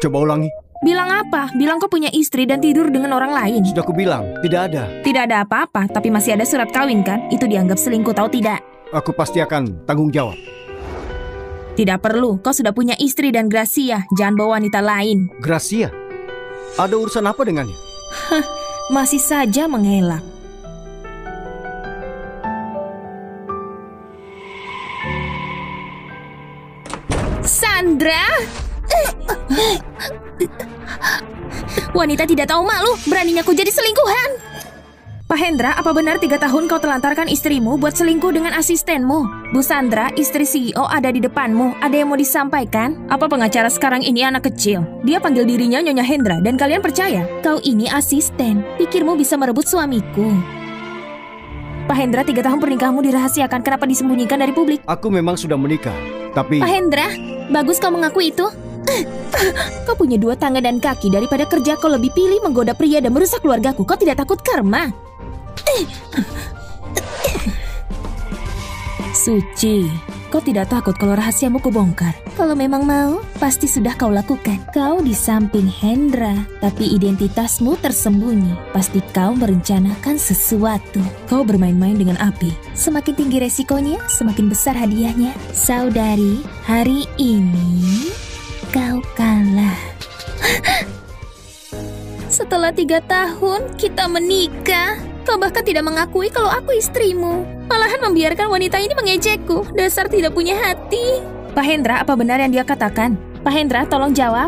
Coba ulangi. Bilang apa? Bilang kau punya istri dan tidur dengan orang lain. Sudah aku bilang, tidak ada. Tidak ada apa-apa, tapi masih ada surat kawin kan? Itu dianggap selingkuh, tahu tidak? Aku pasti akan tanggung jawab. Tidak perlu, kau sudah punya istri dan Gracia. Jangan bawa wanita lain. Gracia? Ada urusan apa dengannya? Masih saja mengelak. Sandra! Wanita tidak tahu malu, beraninya kau jadi selingkuhan. Pak Hendra, apa benar 3 tahun kau telantarkan istrimu buat selingkuh dengan asistenmu? Bu Sandra, istri CEO ada di depanmu. Ada yang mau disampaikan? Apa pengacara sekarang ini anak kecil? Dia panggil dirinya Nyonya Hendra dan kalian percaya? Kau ini asisten. Pikirmu bisa merebut suamiku. Pak Hendra, 3 tahun pernikahanmu dirahasiakan. Kenapa disembunyikan dari publik? Aku memang sudah menikah, tapi... Pak Hendra, bagus kau mengaku itu. Kau punya 2 tangan dan kaki. Daripada kerja kau lebih pilih menggoda pria dan merusak keluargaku. Kau tidak takut karma? Suci, kau tidak takut kalau rahasiamu kubongkar? Kalau memang mau, pasti sudah kau lakukan. Kau di samping Hendra, tapi identitasmu tersembunyi. Pasti kau merencanakan sesuatu. Kau bermain-main dengan api. Semakin tinggi resikonya, semakin besar hadiahnya. Saudari, hari ini kau kalah. Setelah 3 tahun, kita menikah. Kau bahkan tidak mengakui kalau aku istrimu. Malahan membiarkan wanita ini mengejekku. Dasar tidak punya hati. Pak Hendra, apa benar yang dia katakan? Pak Hendra, tolong jawab.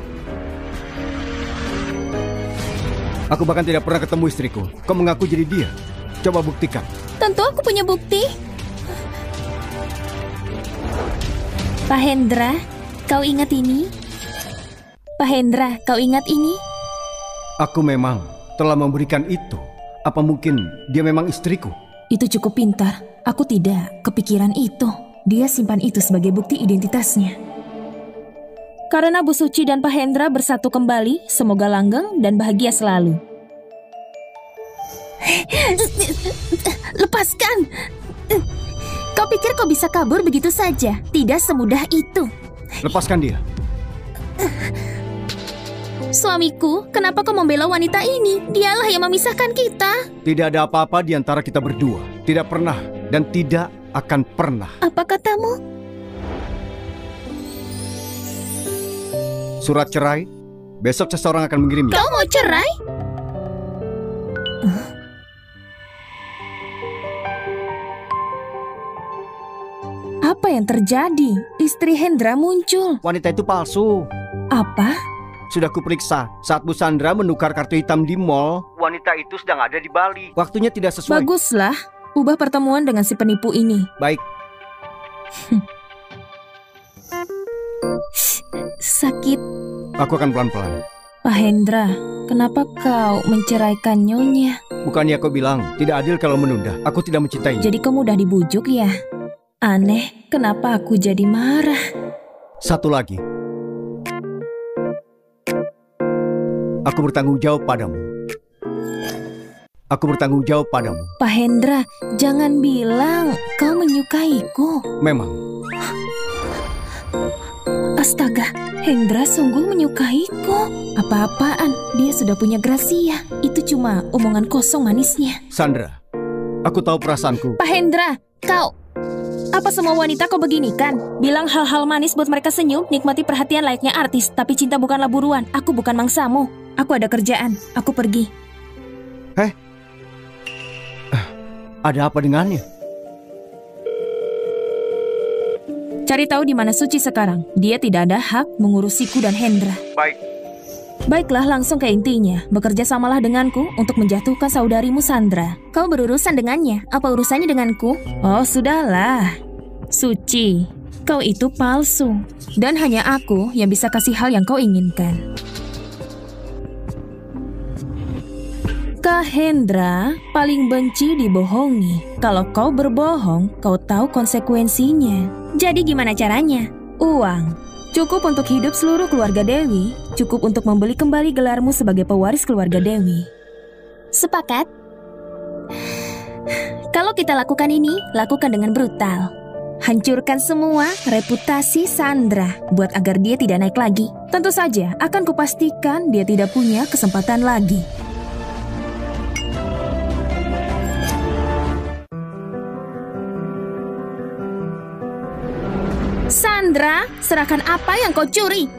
Aku bahkan tidak pernah ketemu istriku. Kau mengaku jadi dia. Coba buktikan. Tentu aku punya bukti. Pak Hendra, kau ingat ini? Pak Hendra, kau ingat ini? Aku memang telah memberikan itu. Apa mungkin dia memang istriku? Itu cukup pintar. Aku tidak kepikiran itu. Dia simpan itu sebagai bukti identitasnya. Karena Bu Suci dan Pak Hendra bersatu kembali, semoga langgeng dan bahagia selalu. Lepaskan! Kau pikir kau bisa kabur begitu saja? Tidak semudah itu. Lepaskan dia. Suamiku, kenapa kau membela wanita ini? Dialah yang memisahkan kita. Tidak ada apa-apa di antara kita berdua. Tidak pernah dan tidak akan pernah. Apa katamu? Surat cerai, besok seseorang akan mengirimnya. Kau mau cerai? Apa yang terjadi? Istri Hendra muncul. Wanita itu palsu. Apa? Sudah kuperiksa. Saat Bu Sandra menukar kartu hitam di mall, wanita itu sedang ada di Bali. Waktunya tidak sesuai. Baguslah. Ubah pertemuan dengan si penipu ini. Baik. Sakit. Aku akan pelan-pelan. Pak Hendra, kenapa kau menceraikan Nyonya? Bukannya kau bilang tidak adil kalau menunda. Aku tidak mencintainya. Jadi kau mudah dibujuk ya? Aneh, kenapa aku jadi marah? Satu lagi. Aku bertanggung jawab padamu. Aku bertanggung jawab padamu. Pak Hendra, jangan bilang kau menyukaiku. Memang. Astaga, Hendra sungguh menyukaiku. Apa-apaan, dia sudah punya Gracia. Itu cuma omongan kosong manisnya. Sandra, aku tahu perasaanku. Pak Hendra, kau... Apa semua wanita kau beginikan? Bilang hal-hal manis buat mereka senyum, nikmati perhatian layaknya artis. Tapi cinta bukanlah buruan, aku bukan mangsamu. Aku ada kerjaan, aku pergi. Ada apa dengannya? Cari tahu di mana Suci sekarang. Dia tidak ada hak mengurusiku dan Hendra. Baik. Baiklah, langsung ke intinya. Bekerja samalah denganku untuk menjatuhkan saudarimu Sandra. Kau berurusan dengannya. Apa urusannya denganku? Oh, sudahlah. Suci, kau itu palsu. Dan hanya aku yang bisa kasih hal yang kau inginkan. Kak Hendra paling benci dibohongi. Kalau kau berbohong, kau tahu konsekuensinya. Jadi gimana caranya? Uang. Cukup untuk hidup seluruh keluarga Dewi. Cukup untuk membeli kembali gelarmu sebagai pewaris keluarga Dewi. Sepakat? Kalau kita lakukan ini, lakukan dengan brutal. Hancurkan semua reputasi Sandra buat agar dia tidak naik lagi. Tentu saja akan kupastikan dia tidak punya kesempatan lagi. Sandra, serahkan apa yang kau curi.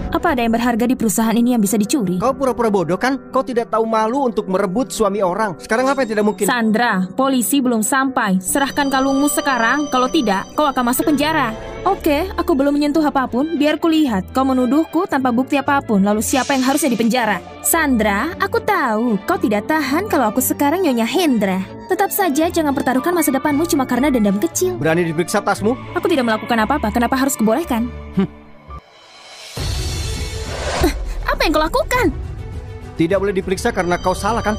Apa ada yang berharga di perusahaan ini yang bisa dicuri? Kau pura-pura bodoh kan? Kau tidak tahu malu untuk merebut suami orang. Sekarang apa yang tidak mungkin? Sandra, polisi belum sampai. Serahkan kalungmu sekarang. Kalau tidak, kau akan masuk penjara. Oke, aku belum menyentuh apapun. Biar kulihat kau menuduhku tanpa bukti apapun. Lalu siapa yang harusnya dipenjara? Sandra, aku tahu kau tidak tahan kalau aku sekarang Nyonya Hendra. Tetap saja jangan pertaruhkan masa depanmu cuma karena dendam kecil. Berani diperiksa tasmu? Aku tidak melakukan apa-apa. Kenapa harus kubolehkan? Apa yang kau lakukan? Tidak boleh diperiksa karena kau salah kan?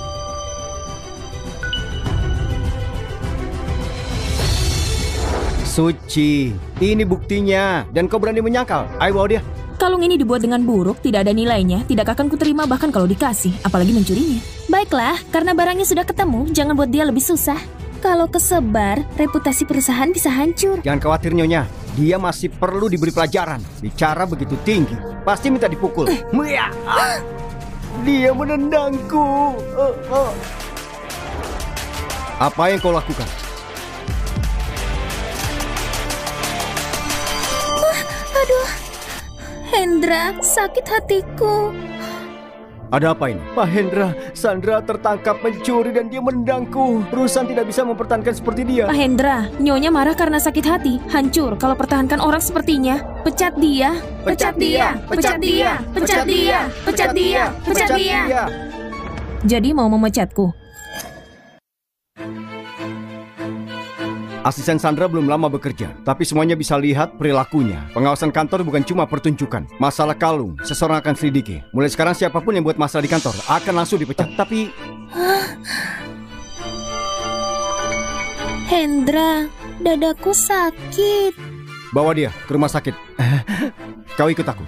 Suci, ini buktinya. Dan kau berani menyangkal. Ayo bawa dia. Kalung ini dibuat dengan buruk, tidak ada nilainya, tidak akan kuterima bahkan kalau dikasih, apalagi mencurinya. Baiklah, karena barangnya sudah ketemu, jangan buat dia lebih susah. Kalau kesebar, reputasi perusahaan bisa hancur. Jangan khawatir Nyonya, dia masih perlu diberi pelajaran. Bicara begitu tinggi, pasti minta dipukul. Dia menendangku. Apa yang kau lakukan? Aduh, Hendra, sakit hatiku. Ada apa ini? Pak Hendra, Sandra tertangkap mencuri dan dia menendangku. Perusahaan tidak bisa mempertahankan seperti dia. Pak Hendra, Nyonya marah karena sakit hati. Hancur kalau pertahankan orang sepertinya. Pecat dia. Pecat dia. Pecat dia. Pecat dia. Pecat dia. Pecat dia. Jadi mau memecatku? Asisten Sandra belum lama bekerja, tapi semuanya bisa lihat perilakunya. Pengawasan kantor bukan cuma pertunjukan. Masalah kalung, seseorang akan selidiki. Mulai sekarang siapapun yang buat masalah di kantor akan langsung dipecat. Tapi... Hendra, dadaku sakit. Bawa dia ke rumah sakit. Kau ikut aku.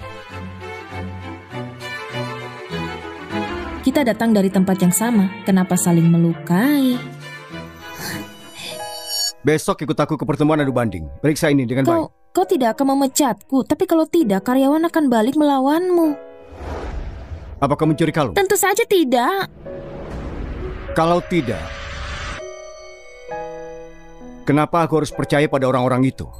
Kita datang dari tempat yang sama. Kenapa saling melukai? Besok ikut aku ke pertemuan adu banding. Periksa ini dengan baik. Kau tidak akan memecatku, tapi kalau tidak, karyawan akan balik melawanmu. Apa kau mencuri kalung? Tentu saja tidak. Kalau tidak, kenapa aku harus percaya pada orang-orang itu?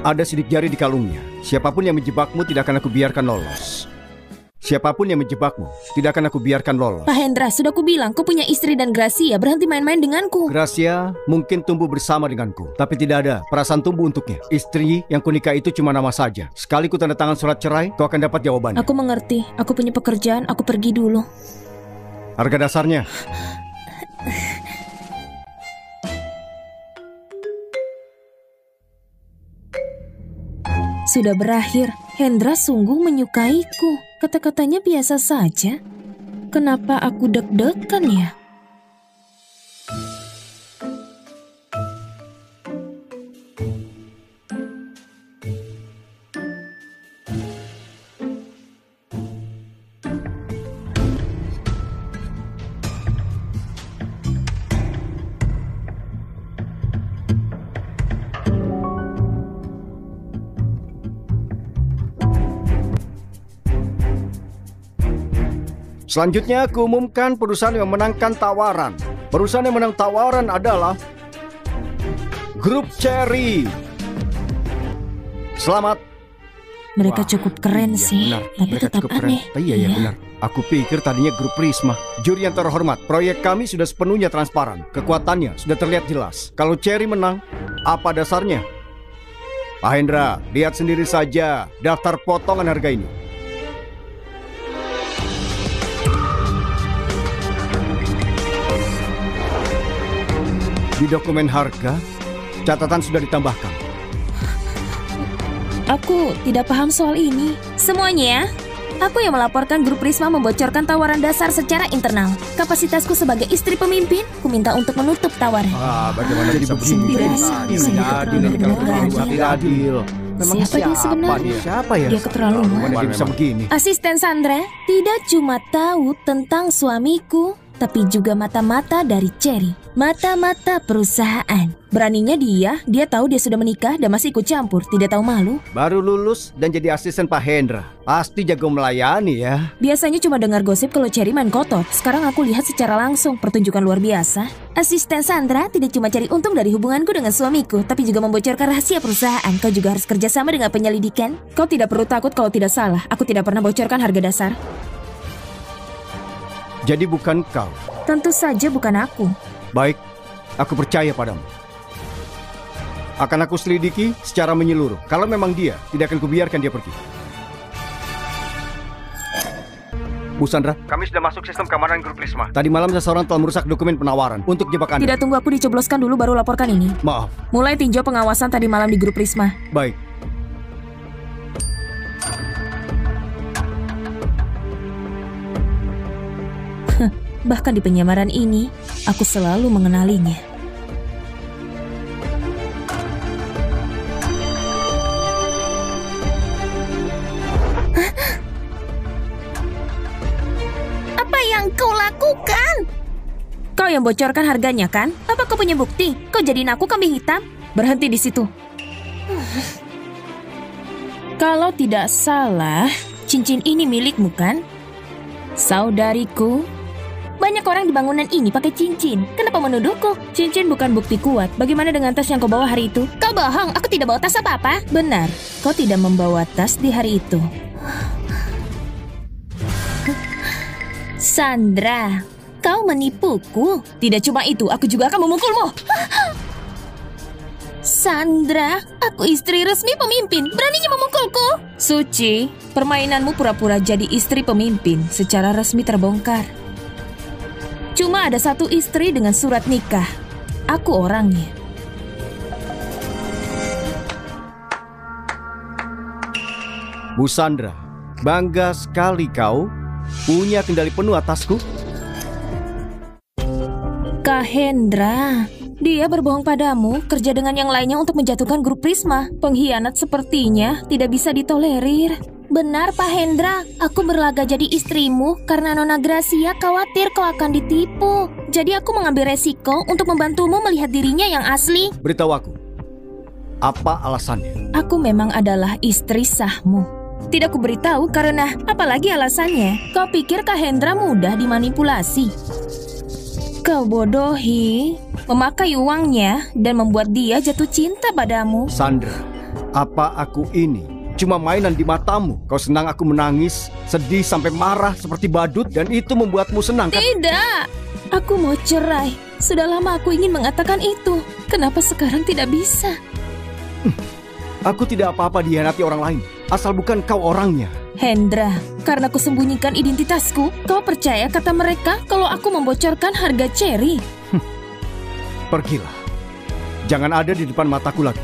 Ada sidik jari di kalungnya. Siapapun yang menjebakmu tidak akan aku biarkan lolos. Siapapun yang menjebakmu tidak akan aku biarkan lolos. Pak Hendra, sudah kubilang kau punya istri dan Gracia. Berhenti main-main denganku. Gracia mungkin tumbuh bersama denganku, tapi tidak ada perasaan tumbuh untuknya. Istri yang kunikah itu cuma nama saja. Sekali ku tanda tangan surat cerai, kau akan dapat jawabannya. Aku mengerti. Aku punya pekerjaan. Aku pergi dulu. Harga dasarnya. Sudah berakhir. Hendra sungguh menyukaiku. Kata-katanya biasa saja. Kenapa aku deg-degan ya? Selanjutnya aku umumkan perusahaan yang memenangkan tawaran. Perusahaan yang menang tawaran adalah Grup Cherry. Selamat. Mereka cukup keren sih, benar. tapi Mereka tetap cukup keren. aneh. Iya, benar. Aku pikir tadinya Grup Prisma. Juri yang terhormat, proyek kami sudah sepenuhnya transparan. Kekuatannya sudah terlihat jelas. Kalau Cherry menang, apa dasarnya? Pak Hendra, lihat sendiri saja daftar potongan harga ini. Di dokumen harga, catatan sudah ditambahkan. Aku tidak paham soal ini. Semuanya, aku yang melaporkan Grup Prisma membocorkan tawaran dasar secara internal. Kapasitasku sebagai istri pemimpin, ku minta untuk menutup tawaran. Bagaimana jadi begini? Tidak adil. Memang Siapa dia sebenarnya? Siapa ya? Dia keterlaluan. Bagaimana dia bisa begini? Asisten Sandra tidak cuma tahu tentang suamiku, tapi juga mata-mata dari Cherry. Mata-mata perusahaan. Beraninya dia tahu dia sudah menikah dan masih ikut campur. Tidak tahu malu. Baru lulus dan jadi asisten Pak Hendra. Pasti jago melayani ya. Biasanya cuma dengar gosip kalau Cherry main kotor. Sekarang aku lihat secara langsung. Pertunjukan luar biasa. Asisten Sandra tidak cuma cari untung dari hubunganku dengan suamiku, tapi juga membocorkan rahasia perusahaan. Kau juga harus kerjasama dengan penyelidikan. Kau tidak perlu takut kalau tidak salah. Aku tidak pernah bocorkan harga dasar. Jadi bukan kau. Tentu saja bukan aku. Baik, aku percaya padamu. Akan aku selidiki secara menyeluruh. Kalau memang dia, tidak akan kubiarkan dia pergi. Bu Sandra, kami sudah masuk sistem keamanan Grup Prisma. Tadi malam seseorang telah merusak dokumen penawaran untuk jebak Anda. Tidak, tunggu, aku dicobloskan dulu baru laporkan ini. Maaf. Mulai tinjau pengawasan tadi malam di Grup Prisma. Baik. Bahkan di penyamaran ini, aku selalu mengenalinya. Apa yang kau lakukan? Kau yang bocorkan harganya kan? Apa kau punya bukti? Kau jadiin aku kambing hitam? Berhenti di situ. Kalau tidak salah, cincin ini milikmu kan? Saudariku, Banyak orang di bangunan ini pakai cincin. Kenapa menuduhku? Cincin bukan bukti kuat. Bagaimana dengan tas yang kau bawa hari itu? Kau bohong, aku tidak bawa tas apa-apa. Benar, kau tidak membawa tas di hari itu. Sandra, kau menipuku. Tidak cuma itu, aku juga akan memukulmu. Sandra, aku istri resmi pemimpin. Beraninya memukulku? Suci, permainanmu pura-pura jadi istri pemimpin secara resmi terbongkar. Cuma ada satu istri dengan surat nikah. Aku orangnya. Bu Sandra, bangga sekali kau punya kendali penuh atasku. Kak Hendra, dia berbohong padamu, kerja dengan yang lainnya untuk menjatuhkan grup Prisma. Pengkhianat sepertinya tidak bisa ditolerir. Benar, Pak Hendra. Aku berlaga jadi istrimu karena Nona Gracia khawatir kau akan ditipu. Jadi aku mengambil resiko untuk membantumu melihat dirinya yang asli. Beritahu aku, apa alasannya? Aku memang adalah istri sahmu. Tidak ku beritahu karena apalagi alasannya? Kau pikir Kak Hendra mudah dimanipulasi? Kau bodohi, memakai uangnya dan membuat dia jatuh cinta padamu. Sandra, apa aku ini cuma mainan di matamu? Kau senang aku menangis, sedih sampai marah seperti badut dan itu membuatmu senang kan? Tidak, aku mau cerai. Sudah lama aku ingin mengatakan itu. Kenapa sekarang tidak bisa? Aku tidak apa-apa dihianati orang lain, asal bukan kau orangnya. Hendra, karena aku sembunyikan identitasku, kau percaya kata mereka kalau aku membocorkan harga Cherry? Pergilah, jangan ada di depan mataku lagi.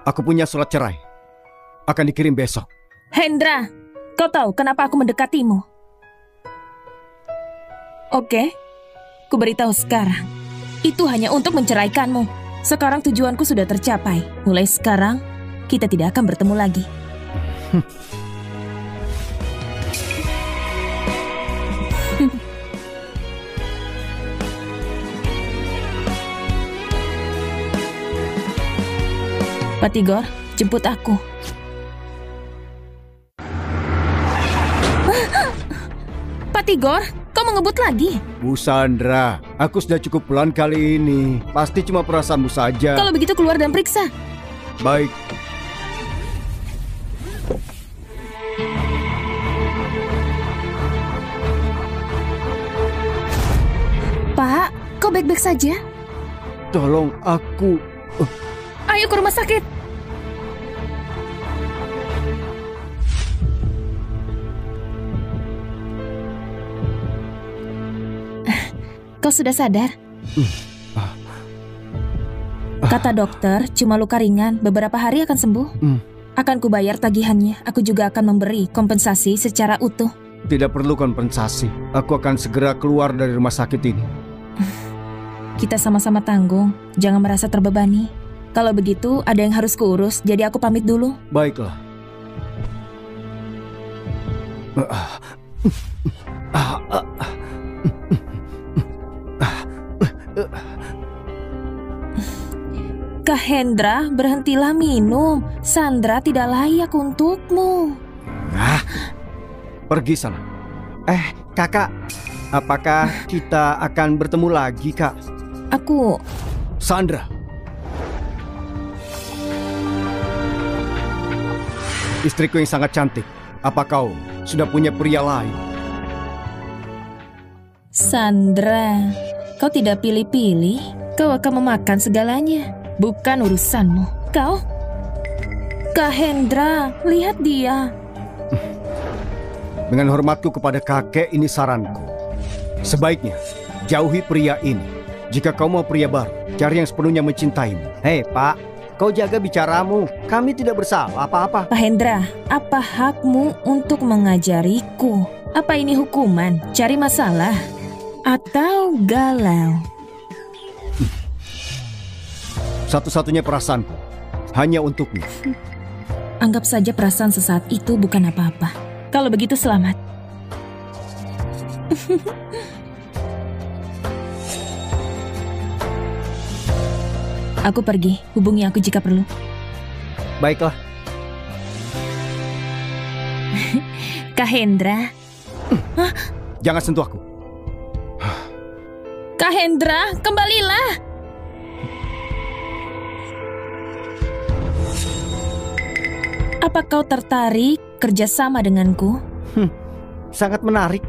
Aku punya surat cerai, akan dikirim besok. Hendra, kau tahu kenapa aku mendekatimu? Oke, ku beritahu sekarang. Itu hanya untuk menceraikanmu. Sekarang tujuanku sudah tercapai. Mulai sekarang, kita tidak akan bertemu lagi. Pak Tigor, jemput aku. Pak Tigor, kau mengebut lagi? Bu Sandra, aku sudah cukup pelan kali ini. Pasti cuma perasaanmu saja. Kalau begitu keluar dan periksa. Baik. Pak, kau baik-baik saja? Tolong aku. Ayo ke rumah sakit. Kau sudah sadar? Kata dokter, cuma luka ringan, beberapa hari akan sembuh. Akan kubayar tagihannya, aku juga akan memberi kompensasi secara utuh. Tidak perlu kompensasi, aku akan segera keluar dari rumah sakit ini. Kita sama-sama tanggung, jangan merasa terbebani. Kalau begitu, ada yang harus kuurus, jadi aku pamit dulu. Baiklah. Kak Hendra, berhentilah minum. Sandra tidak layak untukmu. Pergi sana. Kakak, apakah kita akan bertemu lagi, Kak? Aku... Sandra. Istriku yang sangat cantik. Apa kau sudah punya pria lain? Sandra, kau tidak pilih-pilih. Kau akan memakan segalanya. Bukan urusanmu. Kau? Kak Hendra, lihat dia. Dengan hormatku kepada kakek, ini saranku. Sebaiknya jauhi pria ini. Jika kau mau pria baru, cari yang sepenuhnya mencintaimu. Hei, Pak. Kau jaga bicaramu, kami tidak bersalah apa-apa. Pak Hendra, apa hakmu untuk mengajariku? Apa ini hukuman? Cari masalah? Atau galau? Satu-satunya perasaanku, hanya untukmu. Anggap saja perasaan sesaat itu bukan apa-apa. Kalau begitu selamat. Aku pergi, hubungi aku jika perlu. Baiklah. Kak Hendra. Jangan sentuh aku. Kak Hendra, kembalilah. Apa kau tertarik kerjasama denganku? Sangat menarik.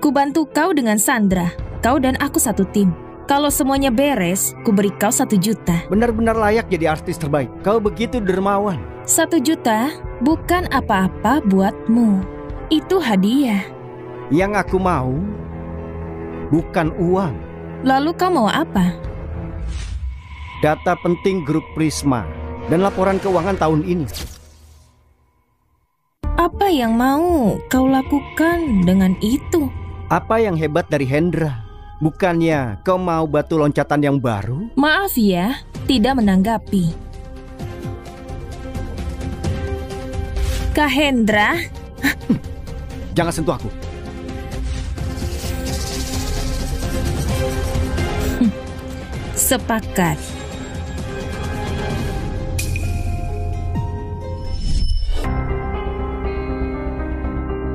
Ku bantu kau dengan Sandra. Kau dan aku satu tim. Kalau semuanya beres, ku beri kau 1 juta. Benar-benar layak jadi artis terbaik. Kau begitu dermawan. 1 juta bukan apa-apa buatmu. Itu hadiah. Yang aku mau bukan uang. Lalu kau mau apa? Data penting grup Prisma dan laporan keuangan tahun ini. Apa yang mau kau lakukan dengan itu? Apa yang hebat dari Hendra? Bukannya kau mau batu loncatan yang baru? Maaf ya, tidak menanggapi. Kak Hendra? Jangan sentuh aku. Sepakat.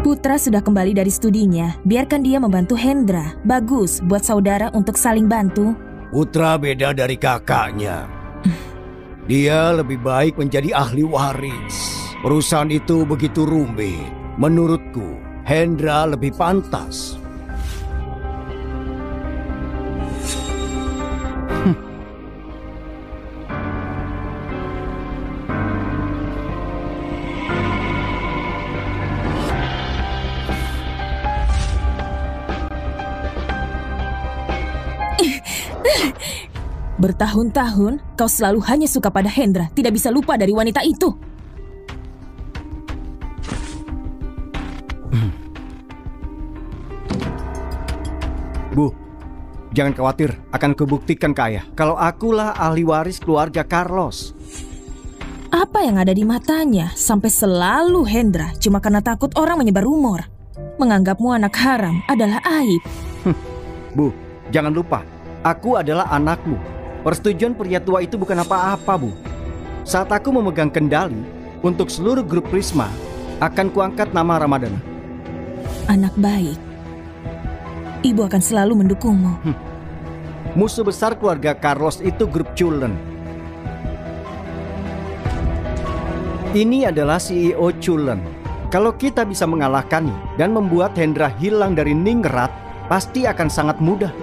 Putra sudah kembali dari studinya. Biarkan dia membantu Hendra. Bagus buat saudara untuk saling bantu. Putra beda dari kakaknya. Dia lebih baik menjadi ahli waris. Perusahaan itu begitu rumit. Menurutku, Hendra lebih pantas. Bertahun-tahun kau selalu hanya suka pada Hendra, tidak bisa lupa dari wanita itu. Bu, jangan khawatir, akan kubuktikan ke ayah kalau akulah ahli waris keluarga Carlos. Apa yang ada di matanya sampai selalu Hendra cuma karena takut orang menyebar rumor. Menganggapmu anak haram adalah aib. Bu, jangan lupa, aku adalah anakmu. Persetujuan pria tua itu bukan apa-apa, Bu. Saat aku memegang kendali untuk seluruh grup Prisma, akan kuangkat nama Ramadana. Anak baik. Ibu akan selalu mendukungmu. Musuh besar keluarga Carlos itu grup Cullen. Ini adalah CEO Cullen. Kalau kita bisa mengalahkannya dan membuat Hendra hilang dari Ningrat, pasti akan sangat mudah.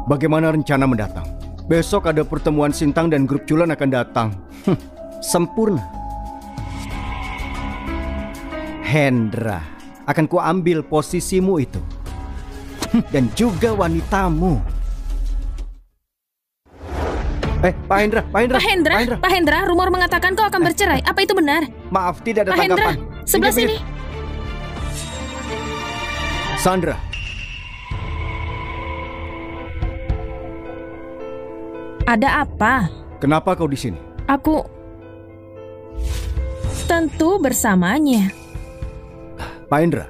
Bagaimana rencana mendatang? Besok ada pertemuan Sintang dan grup Cullen akan datang. Sempurna. Hendra, akan kuambil posisimu itu. Dan juga wanitamu. Pak Hendra, rumor mengatakan kau akan bercerai. Apa itu benar? Maaf, tidak ada Pak Hendra, tanggapan. sebelah sini. Sandra. Ada apa? Kenapa kau di sini? Aku tentu bersamanya. Pak Hendra,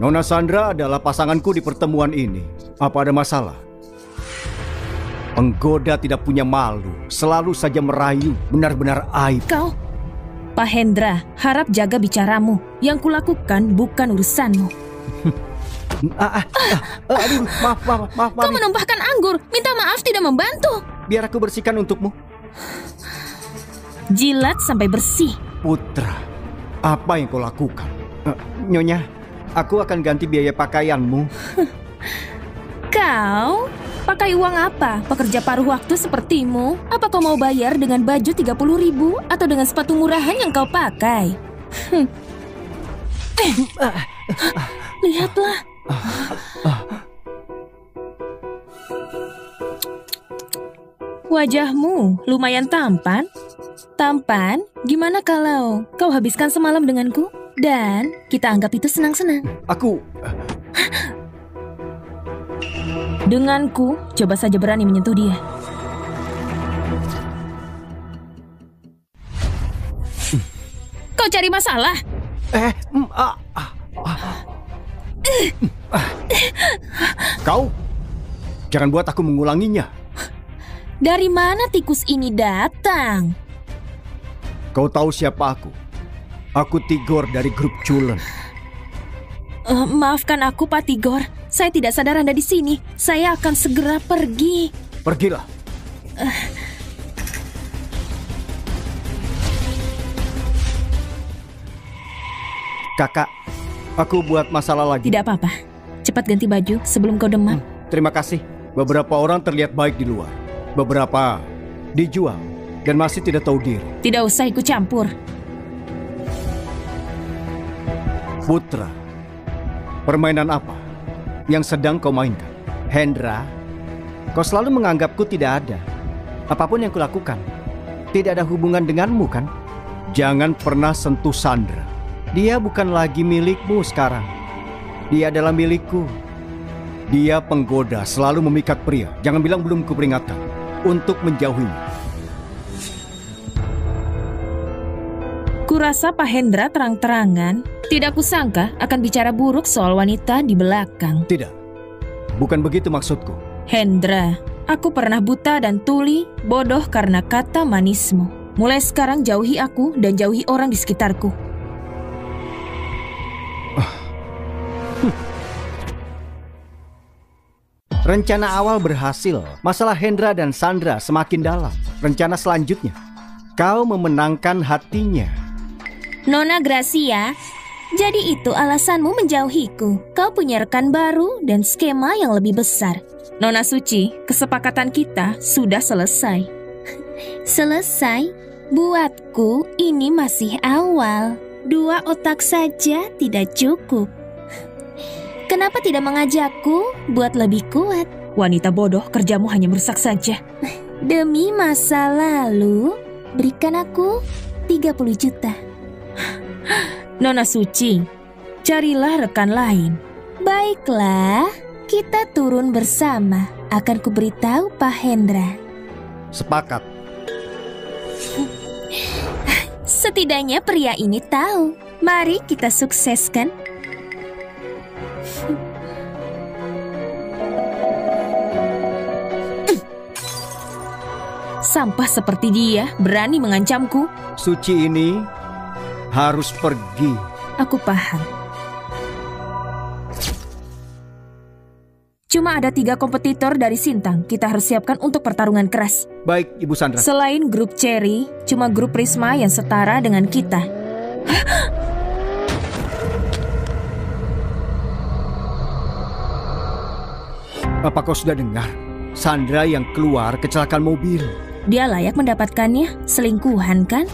Nona Sandra adalah pasanganku di pertemuan ini. Apa ada masalah? Penggoda tidak punya malu, selalu saja merayu, benar-benar aib. Kau, Pak Hendra, harap jaga bicaramu. Yang kulakukan bukan urusanmu. Aduh, maaf. Kau menumpahkan anggur, minta maaf tidak membantu. Biar aku bersihkan untukmu. Jilat sampai bersih. Putra, apa yang kau lakukan? Nyonya, aku akan ganti biaya pakaianmu. Kau pakai uang apa? Pekerja paruh waktu sepertimu. Apa kau mau bayar dengan baju 30.000 atau dengan sepatu murahan yang kau pakai? Lihatlah. Wajahmu lumayan tampan. Tampan, gimana kalau kau habiskan semalam denganku? Dan kita anggap itu senang-senang. Denganku, coba saja berani menyentuh dia. Kau cari masalah? Kau, jangan buat aku mengulanginya. Dari mana tikus ini datang? Kau tahu siapa aku? Aku Tigor dari grup Culen. Maafkan aku, Pak Tigor. Saya tidak sadar Anda di sini. Saya akan segera pergi. Pergilah. Kakak, aku buat masalah lagi. Tidak apa-apa. Cepat ganti baju sebelum kau demam. Terima kasih. Beberapa orang terlihat baik di luar. Beberapa dijual dan masih tidak tahu diri. Tidak usah ikut campur. Putra, permainan apa yang sedang kau mainkan? Hendra, kau selalu menganggapku tidak ada. Apapun yang kulakukan, tidak ada hubungan denganmu kan? Jangan pernah sentuh Sandra. Dia bukan lagi milikmu sekarang. Dia adalah milikku. Dia penggoda, selalu memikat pria. Jangan bilang belum kuperingatkan untuk menjauhinya. Kurasa Pak Hendra terang-terangan tidak kusangka akan bicara buruk soal wanita di belakang. Tidak, bukan begitu maksudku. Hendra, aku pernah buta dan tuli, bodoh karena kata manismu. Mulai sekarang jauhi aku dan jauhi orang di sekitarku. Rencana awal berhasil. Masalah Hendra dan Sandra semakin dalam. Rencana selanjutnya, kau memenangkan hatinya. Nona Gracia, jadi itu alasanmu menjauhiku. Kau punya rekan baru dan skema yang lebih besar. Nona Suci, kesepakatan kita sudah selesai. Selesai? Buatku ini masih awal. 2 otak saja tidak cukup. Kenapa tidak mengajakku buat lebih kuat? Wanita bodoh, kerjamu hanya merusak saja. Demi masa lalu, berikan aku 30 juta. Nona Suci, carilah rekan lain. Baiklah, kita turun bersama. Akan kuberitahu Pak Hendra. Sepakat. Setidaknya pria ini tahu. Mari kita sukseskan. Sampah seperti dia berani mengancamku. Suci ini harus pergi. Aku paham. Cuma ada 3 kompetitor dari Sintang. Kita harus siapkan untuk pertarungan keras. Baik, Ibu Sandra. Selain grup Cherry, cuma grup Prisma yang setara dengan kita. Apa kau sudah dengar? Sandra yang keluar kecelakaan mobil. Dia layak mendapatkannya. Selingkuhan kan?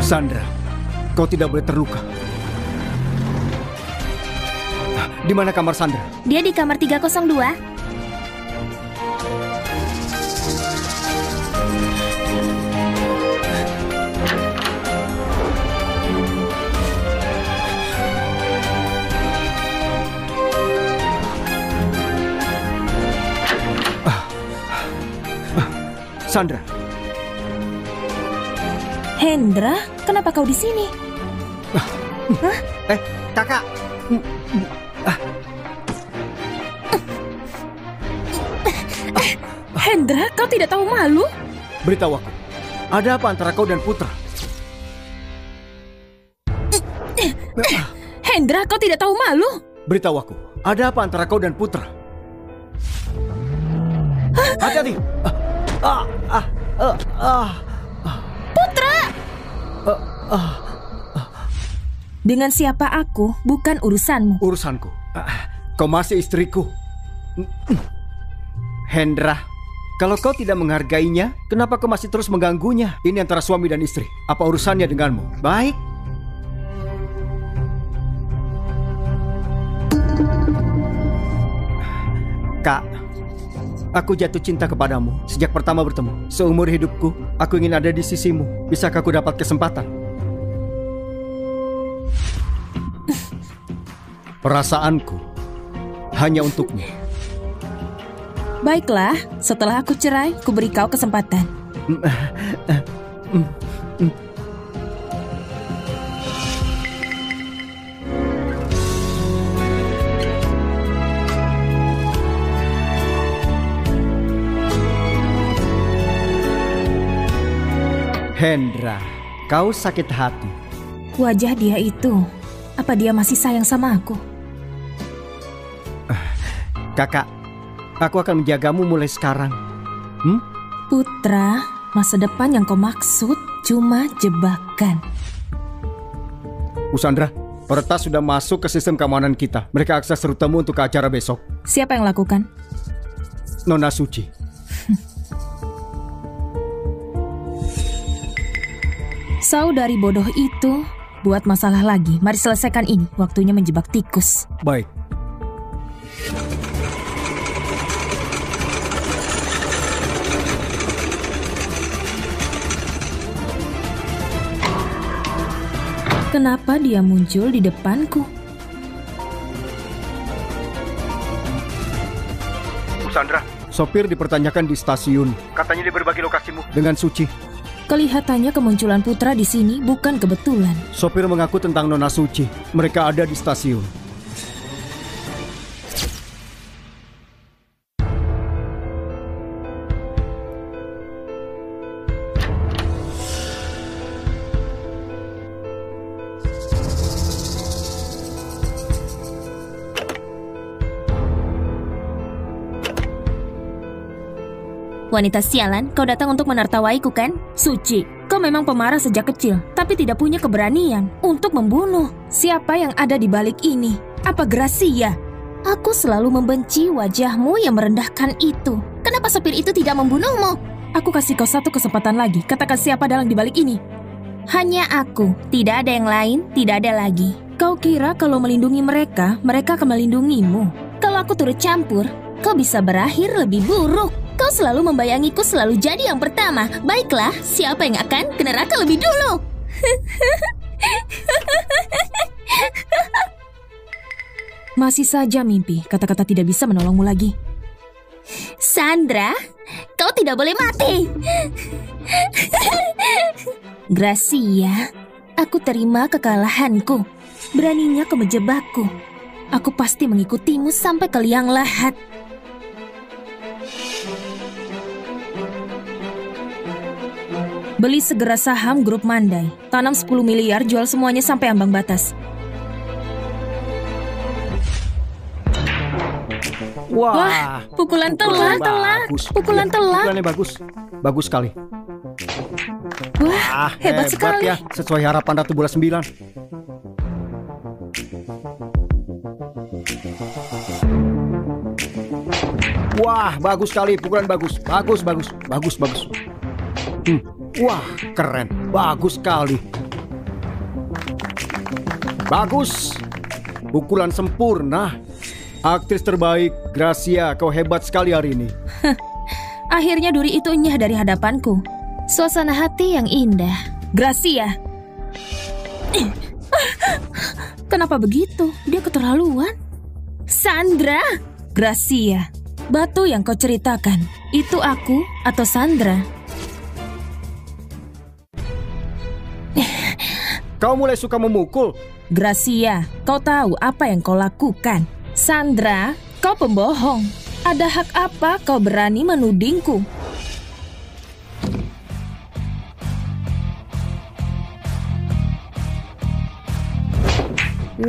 Sandra, kau tidak boleh terluka. Di mana kamar Sandra? Dia di kamar 302. Sandra. Hendra, kenapa kau di sini? Kakak. Hendra, kau tidak tahu malu? Beritahu aku, ada apa antara kau dan Putra? Hendra, kau tidak tahu malu? Beritahu aku, ada apa antara kau dan Putra? Hati-hati. Putra! Dengan siapa aku bukan urusanmu. Urusanku. Kau masih istriku. Hendra, kalau kau tidak menghargainya, kenapa kau masih terus mengganggunya? Ini antara suami dan istri. Apa urusannya denganmu? Baik. Kak, aku jatuh cinta kepadamu sejak pertama bertemu. Seumur hidupku, aku ingin ada di sisimu. Bisakah aku dapat kesempatan? Perasaanku hanya untukmu. Baiklah, setelah aku cerai, ku beri kau kesempatan. Hendra, kau sakit hati. Wajah dia itu, apa dia masih sayang sama aku? Kakak, aku akan menjagamu mulai sekarang. Putra, masa depan yang kau maksud cuma jebakan. Bu Sandra, peretas sudah masuk ke sistem keamanan kita. Mereka akses rutemu untuk ke acara besok. Siapa yang lakukan? Nona Suci. Saudari bodoh itu buat masalah lagi. Mari selesaikan ini. Waktunya menjebak tikus. Baik. Kenapa dia muncul di depanku? Bu Sandra, sopir dipertanyakan di stasiun. Katanya dia berbagi lokasimu dengan Suci. Kelihatannya kemunculan Putra di sini bukan kebetulan. Sopir mengaku tentang Nona Suci. Mereka ada di stasiun. Wanita sialan, kau datang untuk menertawaiku kan? Suci, kau memang pemarah sejak kecil, tapi tidak punya keberanian untuk membunuh. Siapa yang ada di balik ini? Apa Gracia? Aku selalu membenci wajahmu yang merendahkan itu. Kenapa sopir itu tidak membunuhmu? Aku kasih kau satu kesempatan lagi. Katakan siapa dalang di balik ini. Hanya aku, tidak ada yang lain, tidak ada lagi. Kau kira kalau melindungi mereka, mereka akan melindungimu. Kalau aku turut campur, kau bisa berakhir lebih buruk. Kau selalu membayangiku selalu jadi yang pertama. Baiklah, siapa yang akan ke neraka lebih dulu? Masih saja mimpi, kata-kata tidak bisa menolongmu lagi. Sandra, kau tidak boleh mati. Gracia, aku terima kekalahanku. Beraninya kau menjebakku. Aku pasti mengikutimu sampai ke liang lahat. Beli segera saham grup Mandai. Tanam 10 miliar, jual semuanya sampai ambang batas. Wah, pukulan telak. Pukulan telak. Pukulannya bagus. Bagus sekali. Wah, hebat sekali. Ya, sesuai harapan Ratu Bola 9. Wah, bagus sekali. Pukulan bagus. Bagus. Wah, keren. Bagus sekali. Bagus. Pukulan sempurna. Aktris terbaik, Gracia, kau hebat sekali hari ini. Akhirnya duri itu enyah dari hadapanku. Suasana hati yang indah. Gracia. Kenapa begitu? Dia keterlaluan. Sandra. Gracia. Batu yang kau ceritakan, itu aku atau Sandra? Kau mulai suka memukul. Gracia, kau tahu apa yang kau lakukan. Sandra, kau pembohong. Ada hak apa kau berani menudingku?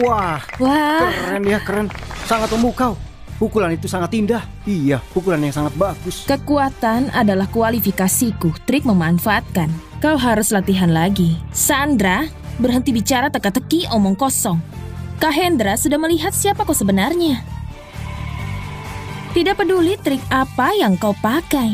Wah, keren ya, keren. Sangat memukau. Pukulan itu sangat indah. Iya, pukulan yang sangat bagus. Kekuatan adalah kualifikasiku, trik memanfaatkan. Kau harus latihan lagi. Sandra, berhenti bicara teka-teki omong kosong. Kak Hendra sudah melihat siapa kau sebenarnya. Tidak peduli trik apa yang kau pakai.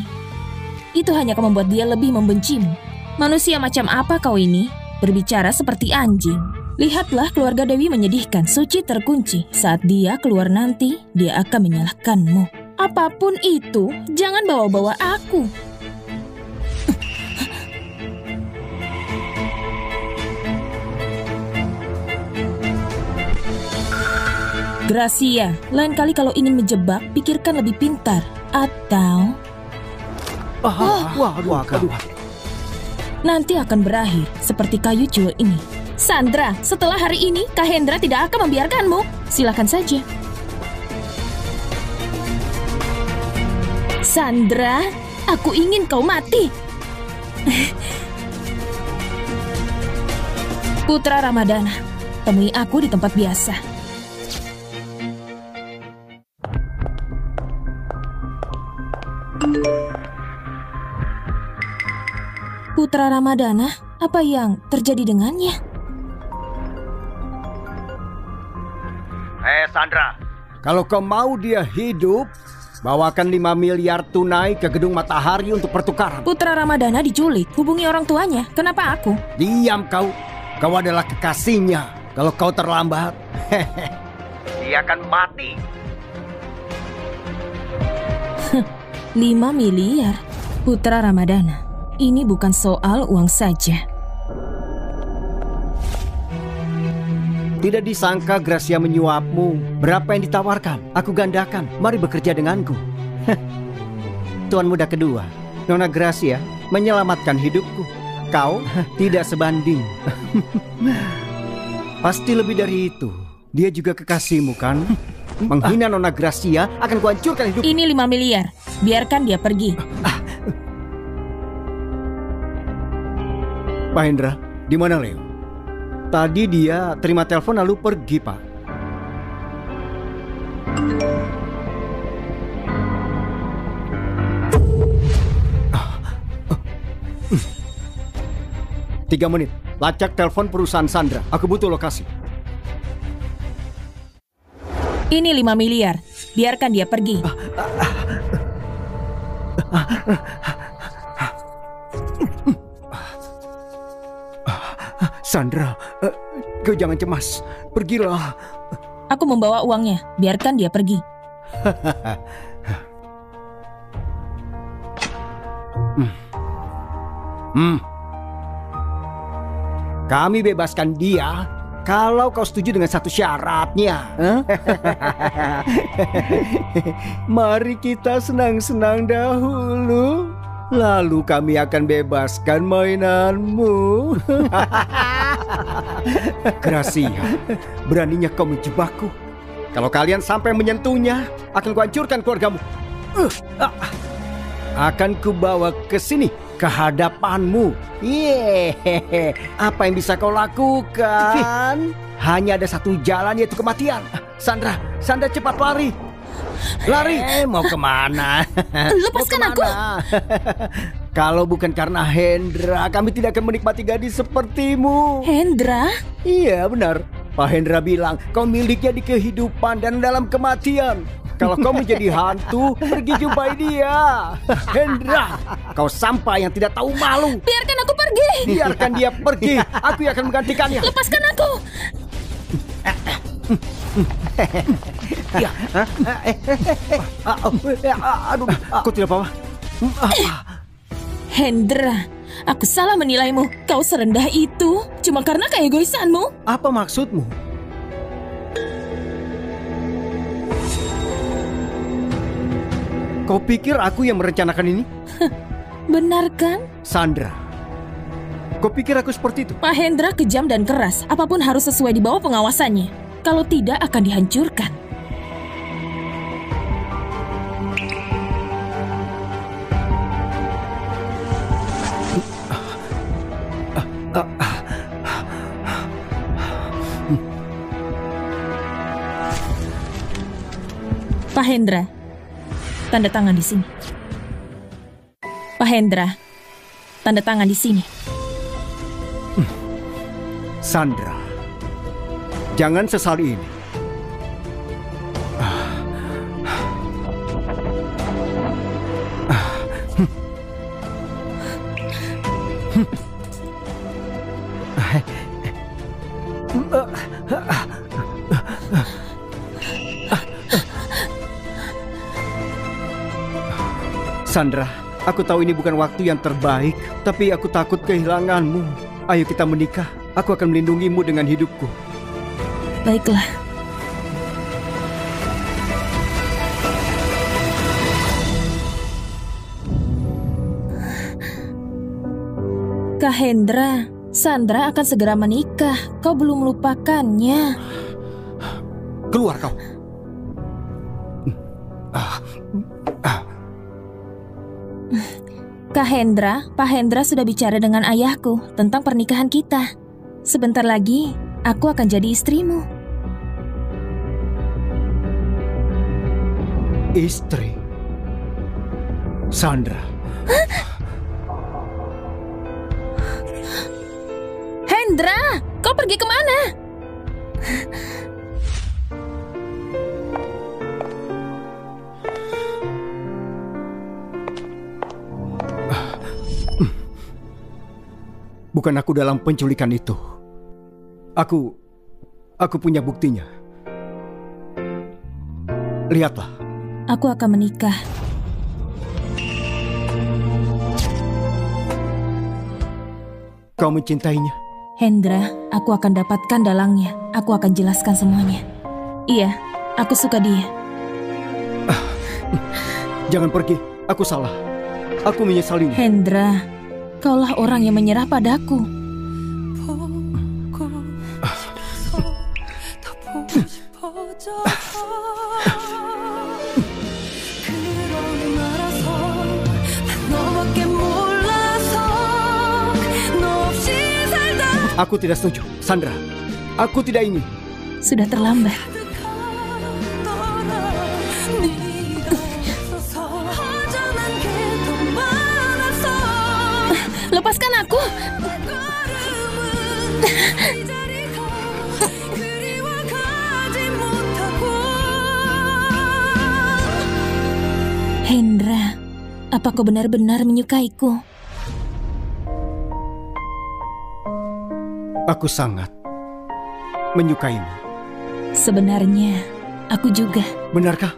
Itu hanya akan membuat dia lebih membencimu. Manusia macam apa kau ini? Berbicara seperti anjing. Lihatlah keluarga Dewi menyedihkan. Suci terkunci. Saat dia keluar nanti, dia akan menyalahkanmu. Apapun itu, jangan bawa-bawa aku. Gracia, lain kali kalau ingin menjebak, pikirkan lebih pintar. Atau... nanti akan berakhir seperti kayu cuil ini. Sandra, setelah hari ini, Kak Hendra tidak akan membiarkanmu. Silakan saja. Sandra, aku ingin kau mati. Putra Ramadana, temui aku di tempat biasa. Putra Ramadana, apa yang terjadi dengannya? Sandra, kalau kau mau dia hidup, bawakan 5 miliar tunai ke Gedung Matahari untuk pertukaran. Putra Ramadana diculik, hubungi orang tuanya. Kenapa aku? Diam kau. Kau adalah kekasihnya. Kalau kau terlambat, dia akan mati. 5 miliar. Putra Ramadana, ini bukan soal uang saja. Tidak disangka Gracia menyuapmu. Berapa yang ditawarkan? Aku gandakan. Mari bekerja denganku. Tuan muda kedua, Nona Gracia, menyelamatkan hidupku. Kau tidak sebanding. Pasti lebih dari itu. Dia juga kekasihmu kan? Menghina Nona Gracia akan kuhancurkan hidupku. Ini 5 miliar. Biarkan dia pergi. Pak Hendra, di mana Leo? Tadi dia terima telepon lalu pergi, Pak. Tiga menit. Lacak telepon perusahaan Sandra. Aku butuh lokasi. Ini 5 miliar. Biarkan dia pergi. Sandra, kau jangan cemas. Pergilah. Aku membawa uangnya. Biarkan dia pergi. Kami bebaskan dia kalau kau setuju dengan satu syaratnya. Mari kita senang-senang dahulu. Lalu kami akan bebaskan mainanmu. Gracia, beraninya kau menjebakku. Kalau kalian sampai menyentuhnya, akan kuhancurkan keluargamu. Akan kubawa ke sini, ke hadapanmu. Yeay, apa yang bisa kau lakukan? Hanya ada satu jalan, yaitu kematian. Sandra cepat lari. Lari, mau kemana? Lepaskan aku. Kalau bukan karena Hendra, kami tidak akan menikmati gadis sepertimu. Hendra? Iya benar. Pak Hendra bilang kau miliknya di kehidupan dan dalam kematian. Kalau kau menjadi hantu, pergi jumpai dia. Hendra, kau sampah yang tidak tahu malu. Biarkan aku pergi. Biarkan dia pergi. Aku yang akan menggantikannya. Lepaskan aku. Ya. Aduh, aku tidak apa-apa. Hendra, aku salah menilaimu. Kau serendah itu cuma karena keegoisanmu. Apa maksudmu? Kau pikir aku yang merencanakan ini? Benar kan? Sandra, kau pikir aku seperti itu? Pak Hendra kejam dan keras. Apapun harus sesuai di bawah pengawasannya. Kalau tidak akan dihancurkan. Pak Hendra, tanda tangan di sini. Pak Hendra, tanda tangan di sini. Sandra, jangan sesali ini. Sandra, aku tahu ini bukan waktu yang terbaik, tapi aku takut kehilanganmu. Ayo kita menikah. Aku akan melindungimu dengan hidupku. Baiklah. Kak Hendra, Sandra akan segera menikah. Kau belum melupakannya. Keluar kau. Kak Hendra, Pak Hendra sudah bicara dengan ayahku tentang pernikahan kita. Sebentar lagi, aku akan jadi istrimu. Istri? Sandra? Hendra, kau pergi kemana? Bukan aku dalam penculikan itu. Aku punya buktinya. Lihatlah. Aku akan menikah. Kau mencintainya? Hendra, aku akan dapatkan dalangnya. Aku akan jelaskan semuanya. Iya, aku suka dia. Jangan pergi. Aku salah. Aku menyesalinya. Hendra, kaulah orang yang menyerah padaku. Aku tidak setuju, Sandra. Aku tidak ingin. Sudah terlambat. Lepaskan aku. Hendra, apa kau benar-benar menyukaiku? Aku sangat menyukaimu. Sebenarnya, aku juga. Benarkah?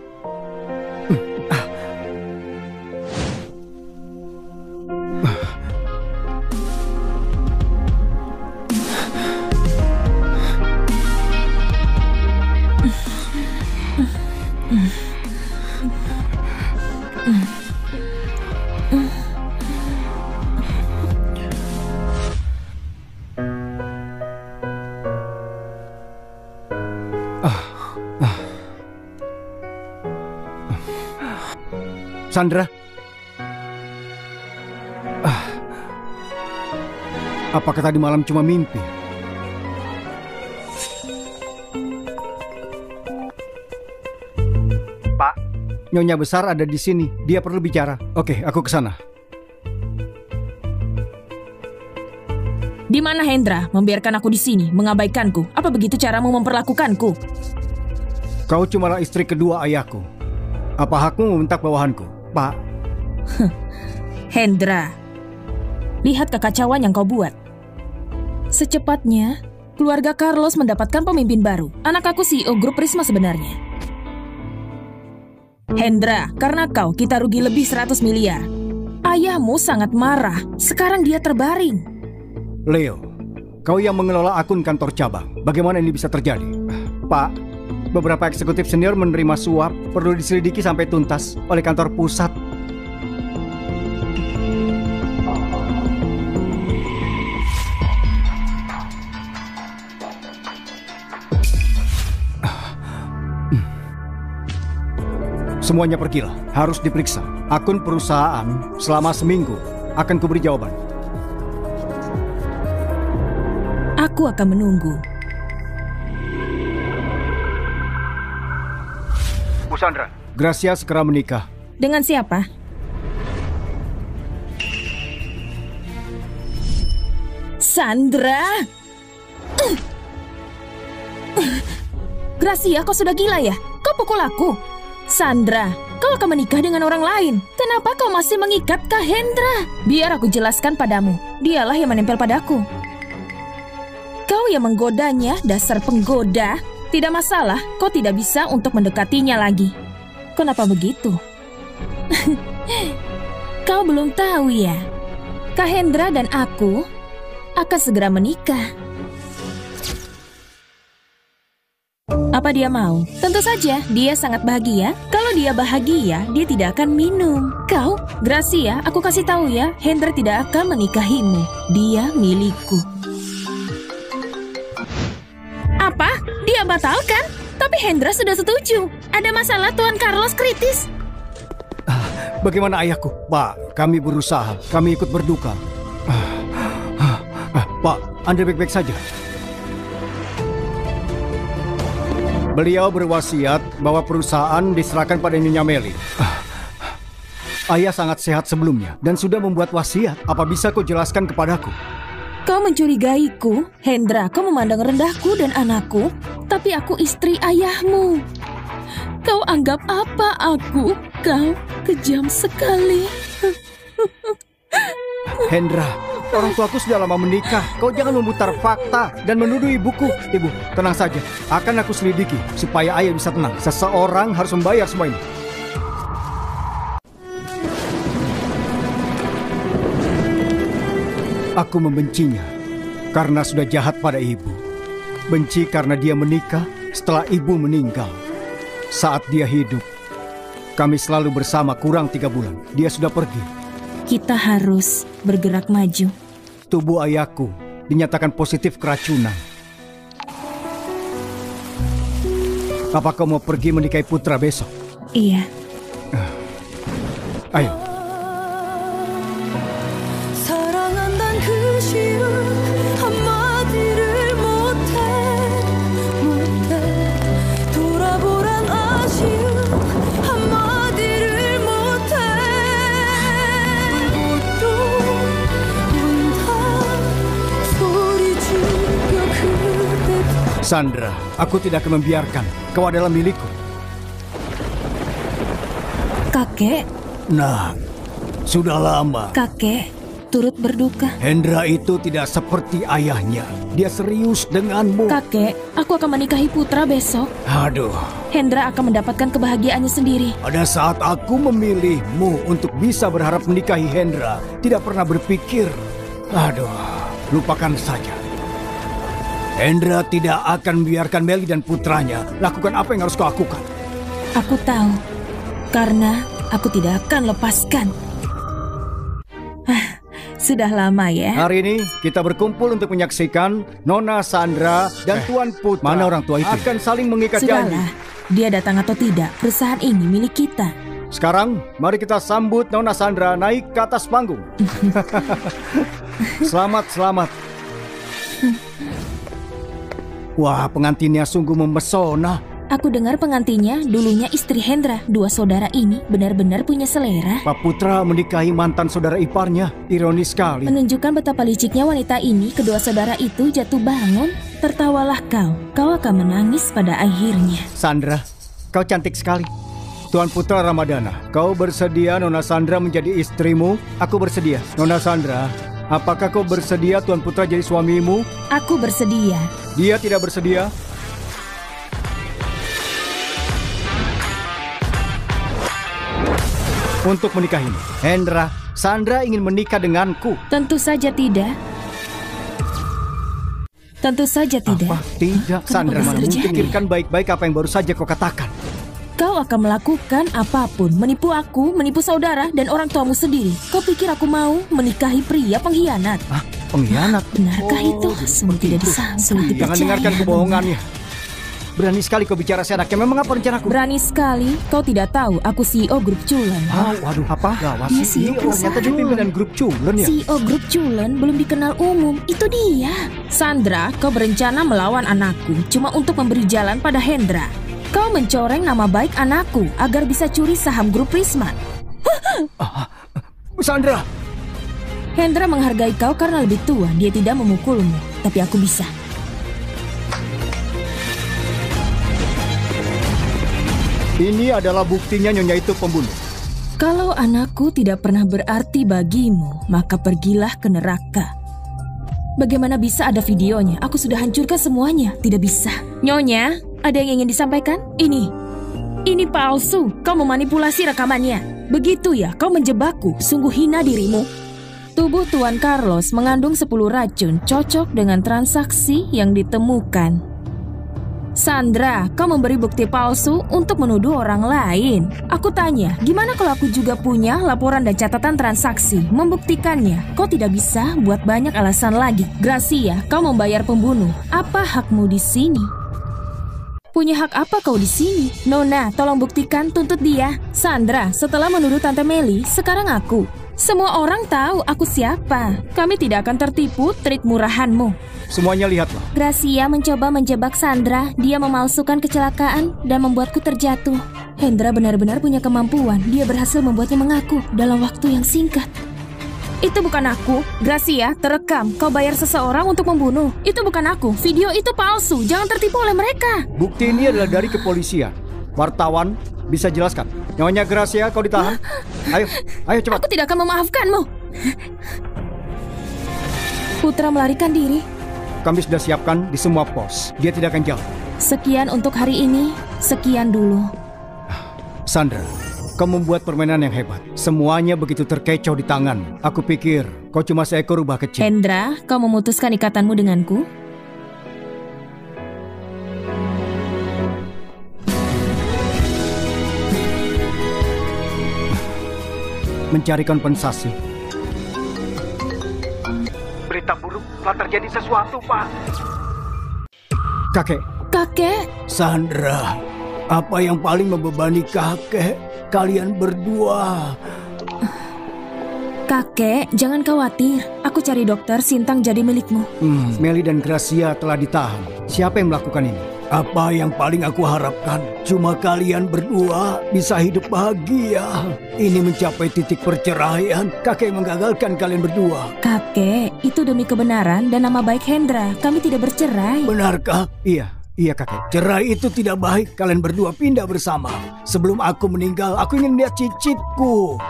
Sandra? Apakah tadi malam cuma mimpi? Pak, Nyonya besar ada di sini. Dia perlu bicara. Oke, aku ke sana. Di mana Hendra? Membiarkan aku di sini, mengabaikanku. Apa begitu caramu memperlakukanku? Kau cumalah istri kedua ayahku. Apa hakmu membentak bawahanku? Pak. Hendra, lihat kekacauan yang kau buat. Secepatnya, keluarga Carlos mendapatkan pemimpin baru. Anak aku CEO grup Prisma sebenarnya. Hendra, karena kau kita rugi lebih 100 miliar. Ayahmu sangat marah. Sekarang dia terbaring. Leo, kau yang mengelola akun kantor cabang. Bagaimana ini bisa terjadi? Pak, beberapa eksekutif senior menerima suap, perlu diselidiki sampai tuntas oleh kantor pusat. Semuanya pergilah, harus diperiksa. Akun perusahaan selama seminggu akan kuberi jawaban. Aku akan menunggu. Bu Sandra, Gracia segera menikah. Dengan siapa? Sandra! Gracia, kau sudah gila ya? Kau pukul aku. Sandra, kau akan menikah dengan orang lain. Kenapa kau masih mengikat Kak Hendra? Biar aku jelaskan padamu. Dialah yang menempel padaku. Kau yang menggodanya, dasar penggoda. Tidak masalah, kau tidak bisa untuk mendekatinya lagi. Kenapa begitu? Kau belum tahu ya? Kak Hendra dan aku akan segera menikah. Apa dia mau? Tentu saja, dia sangat bahagia. Kalau dia bahagia, dia tidak akan minum. Kau, Gracia, aku kasih tahu ya, Hendra tidak akan menikahimu. Dia milikku. Apa? Dia batalkan? Tapi Hendra sudah setuju. Ada masalah Tuan Carlos kritis. Bagaimana ayahku? Pak, kami berusaha. Kami ikut berduka. Pak, Anda baik-baik saja? Beliau berwasiat bahwa perusahaan diserahkan pada Nyonya Meli. Ayah sangat sehat sebelumnya dan sudah membuat wasiat. Apa bisa kau jelaskan kepadaku? Kau mencurigaiku, Hendra. Kau memandang rendahku dan anakku. Tapi aku istri ayahmu. Kau anggap apa aku? Kau kejam sekali. Hendra, orang tuaku sudah lama menikah. Kau jangan memutar fakta dan menuduh ibuku. Ibu, tenang saja. Akan aku selidiki supaya ayah bisa tenang. Seseorang harus membayar semua ini. Aku membencinya karena sudah jahat pada ibu. Benci karena dia menikah setelah ibu meninggal. Saat dia hidup, kami selalu bersama kurang 3 bulan. Dia sudah pergi. Kita harus bergerak maju. Tubuh ayahku dinyatakan positif keracunan. Apa kau mau pergi menikahi putra besok? Iya. Ayo. Sandra, aku tidak akan membiarkan. Kau adalah milikku. Kakek. Nah, sudah lama. Kakek turut berduka. Hendra itu tidak seperti ayahnya. Dia serius denganmu. Kakek, aku akan menikahi putra besok. Aduh. Hendra akan mendapatkan kebahagiaannya sendiri. Pada saat aku memilihmu untuk bisa berharap menikahi Hendra, tidak pernah berpikir. Aduh, lupakan saja. Hendra tidak akan membiarkan Meli dan putranya lakukan apa yang harus kau lakukan. Aku tahu, karena aku tidak akan lepaskan. Sudah lama ya. Hari ini kita berkumpul untuk menyaksikan Nona Sandra dan Tuan Putra. Mana orang tua itu? Akan saling mengikat janji. Sudahlah, dia datang atau tidak, perusahaan ini milik kita. Sekarang, mari kita sambut Nona Sandra naik ke atas panggung. Selamat, selamat. Wah, pengantinnya sungguh memesona. Aku dengar pengantinnya dulunya istri Hendra. 2 saudara ini benar-benar punya selera. Pak Putra menikahi mantan saudara iparnya. Ironis sekali. Menunjukkan betapa liciknya wanita ini, kedua saudara itu jatuh bangun. Tertawalah kau. Kau akan menangis pada akhirnya. Sandra, kau cantik sekali. Tuan Putra Ramadana, kau bersedia Nona Sandra menjadi istrimu? Aku bersedia. Nona Sandra, apakah kau bersedia Tuan Putra jadi suamimu? Aku bersedia. Dia tidak bersedia? Untuk menikahimu. Hendra, Sandra ingin menikah denganku. Tentu saja tidak. Tentu saja tidak. Apa? Tidak. Sandra, pikirkan baik-baik apa yang baru saja kau katakan. Kau akan melakukan apapun, menipu aku, menipu saudara dan orang tuamu sendiri. Kau pikir aku mau menikahi pria pengkhianat? Hah? Pengkhianat? Benarkah itu? Semua tidak disangka. Jangan dengarkan kebohongannya. Berani sekali kau bicara seenaknya. Memang apa rencanaku? Berani sekali. Kau tidak tahu aku CEO Grup Culen. Waduh, apa? Gawat. Dia CEO ternyata dia pimpinan Grup Culen ya? CEO Grup Culen belum dikenal umum. Itu dia. Sandra, kau berencana melawan anakku cuma untuk memberi jalan pada Hendra. Kau mencoreng nama baik anakku agar bisa curi saham Grup Prisma. Sandra! Hendra menghargai kau karena lebih tua. Dia tidak memukulmu, tapi aku bisa. Ini adalah buktinya Nyonya itu pembunuh. Kalau anakku tidak pernah berarti bagimu, maka pergilah ke neraka. Bagaimana bisa ada videonya? Aku sudah hancurkan semuanya. Tidak bisa. Nyonya, ada yang ingin disampaikan? Ini palsu. Kau memanipulasi rekamannya. Begitu ya, kau menjebakku. Sungguh hina dirimu. Tubuh Tuan Carlos mengandung 10 racun cocok dengan transaksi yang ditemukan. Sandra, kau memberi bukti palsu untuk menuduh orang lain. Aku tanya, gimana kalau aku juga punya laporan dan catatan transaksi membuktikannya? Kau tidak bisa buat banyak alasan lagi. Gracia, kau membayar pembunuh. Apa hakmu di sini? Punya hak apa kau di sini? Nona, tolong buktikan, tuntut dia. Sandra, setelah menuduh Tante Meli, sekarang aku. Semua orang tahu aku siapa. Kami tidak akan tertipu trik murahanmu. Semuanya lihatlah. Gracia mencoba menjebak Sandra. Dia memalsukan kecelakaan dan membuatku terjatuh. Hendra benar-benar punya kemampuan. Dia berhasil membuatnya mengaku dalam waktu yang singkat. Itu bukan aku. Gracia, terekam. Kau bayar seseorang untuk membunuh. Itu bukan aku. Video itu palsu. Jangan tertipu oleh mereka. Bukti ini adalah dari kepolisian. Wartawan, bisa jelaskan? Nyonya Gracia, kau ditahan. Ayo cepat. Aku tidak akan memaafkanmu. Putra melarikan diri. Kami sudah siapkan di semua pos. Dia tidak akan jauh. Sekian untuk hari ini. Sekian dulu. Sandra, kau membuat permainan yang hebat. Semuanya begitu terkecoh di tangan. Aku pikir kau cuma seekor rubah kecil. Hendra, kau memutuskan ikatanmu denganku? Mencari kompensasi. Berita buruk, telah terjadi sesuatu, Pak. Kakek. Kakek? Sandra, apa yang paling membebani kakek? Kalian berdua. Kakek, jangan khawatir. Aku cari dokter, Sintang jadi milikmu. Meli dan Gracia telah ditahan. Siapa yang melakukan ini? Apa yang paling aku harapkan? Cuma kalian berdua bisa hidup bahagia. Ini mencapai titik perceraian. Kakek menggagalkan kalian berdua. Kakek, itu demi kebenaran dan nama baik Hendra. Kami tidak bercerai. Benarkah? Iya kakek. Cerai itu tidak baik. Kalian berdua pindah bersama. Sebelum aku meninggal, aku ingin lihat cicitku.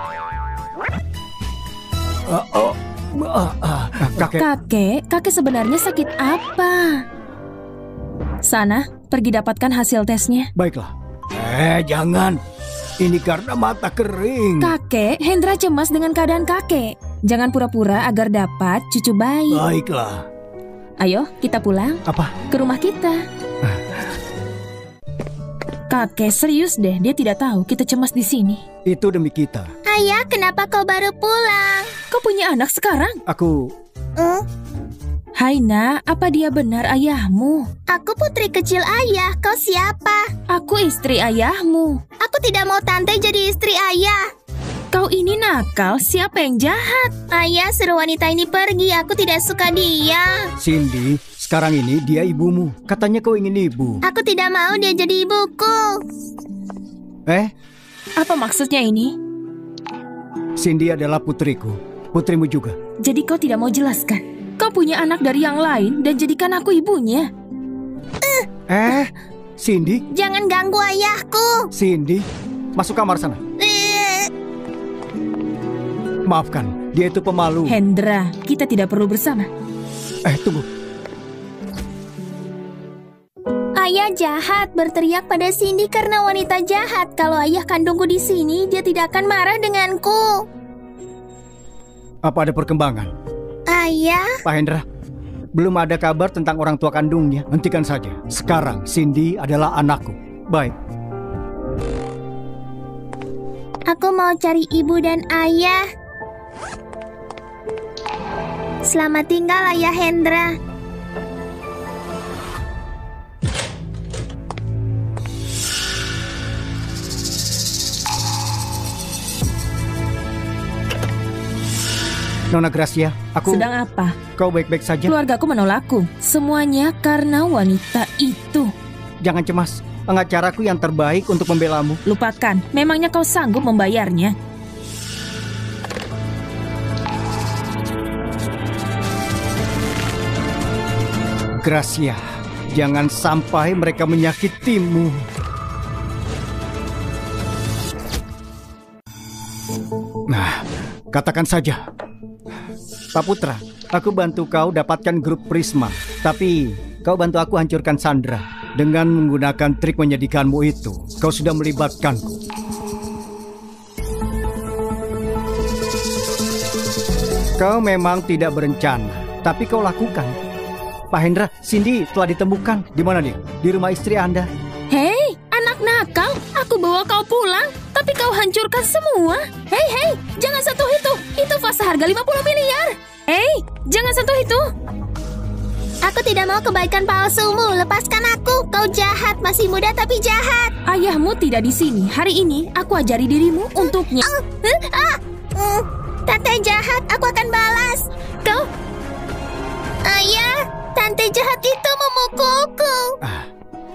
Kakek sebenarnya sakit apa? Sana, pergi dapatkan hasil tesnya. Baiklah. Jangan. Ini karena mata kering. Kakek, Hendra cemas dengan keadaan kakek. Jangan pura-pura agar dapat cucu bayi. Baiklah. Ayo, kita pulang. Apa? Ke rumah kita. Kakek serius deh, dia tidak tahu kita cemas di sini. Itu demi kita. Ayah, kenapa kau baru pulang? Kau punya anak sekarang? Aku... Hai nak, apa dia benar ayahmu? Aku putri kecil ayah, kau siapa? Aku istri ayahmu. Aku tidak mau tante jadi istri ayah. Kau ini nakal, siapa yang jahat? Ayah, suruh wanita ini pergi, aku tidak suka dia. Cindy, sekarang ini dia ibumu. Katanya kau ingin ibu. Aku tidak mau dia jadi ibuku. Apa maksudnya ini? Cindy adalah putriku, putrimu juga. Jadi kau tidak mau jelaskan? Kau punya anak dari yang lain dan jadikan aku ibunya. Cindy? Jangan ganggu ayahku. Cindy, masuk kamar sana. Maafkan, dia itu pemalu. Hendra, kita tidak perlu bersama. Tunggu. Ayah jahat, berteriak pada Cindy karena wanita jahat. Kalau ayah kandungku di sini, dia tidak akan marah denganku. Apa ada perkembangan? Ayah? Pak Hendra, belum ada kabar tentang orang tua kandungnya. Hentikan saja. Sekarang Cindy adalah anakku. Baik. Aku mau cari ibu dan ayah. Selamat tinggal, Ayah Hendra. Nona Gracia, aku... Sedang apa? Kau baik-baik saja? Keluargaku menolakku. Semuanya karena wanita itu. Jangan cemas. Pengacaraku yang terbaik untuk membelamu. Lupakan. Memangnya kau sanggup membayarnya? Gracia, jangan sampai mereka menyakitimu. Nah, katakan saja. Pak Putra, aku bantu kau dapatkan grup Prisma. Tapi kau bantu aku hancurkan Sandra. Dengan menggunakan trik menyedihkanmu itu, kau sudah melibatkanku. Kau memang tidak berencana, tapi kau lakukan. Pak Hendra, Cindy telah ditemukan. Di mana dia? Di rumah istri Anda. Hei, anak nakal. Aku bawa kau pulang, tapi kau hancurkan semua. Hei, jangan sentuh itu. Itu fasa harga 50 miliar. Hei, jangan sentuh itu. Aku tidak mau kebaikan palsumu. Lepaskan aku. Kau jahat, masih muda tapi jahat. Ayahmu tidak di sini. Hari ini aku ajari dirimu untuknya. Tante jahat, aku akan balas. Kau... Ayah, tante jahat itu memukulku.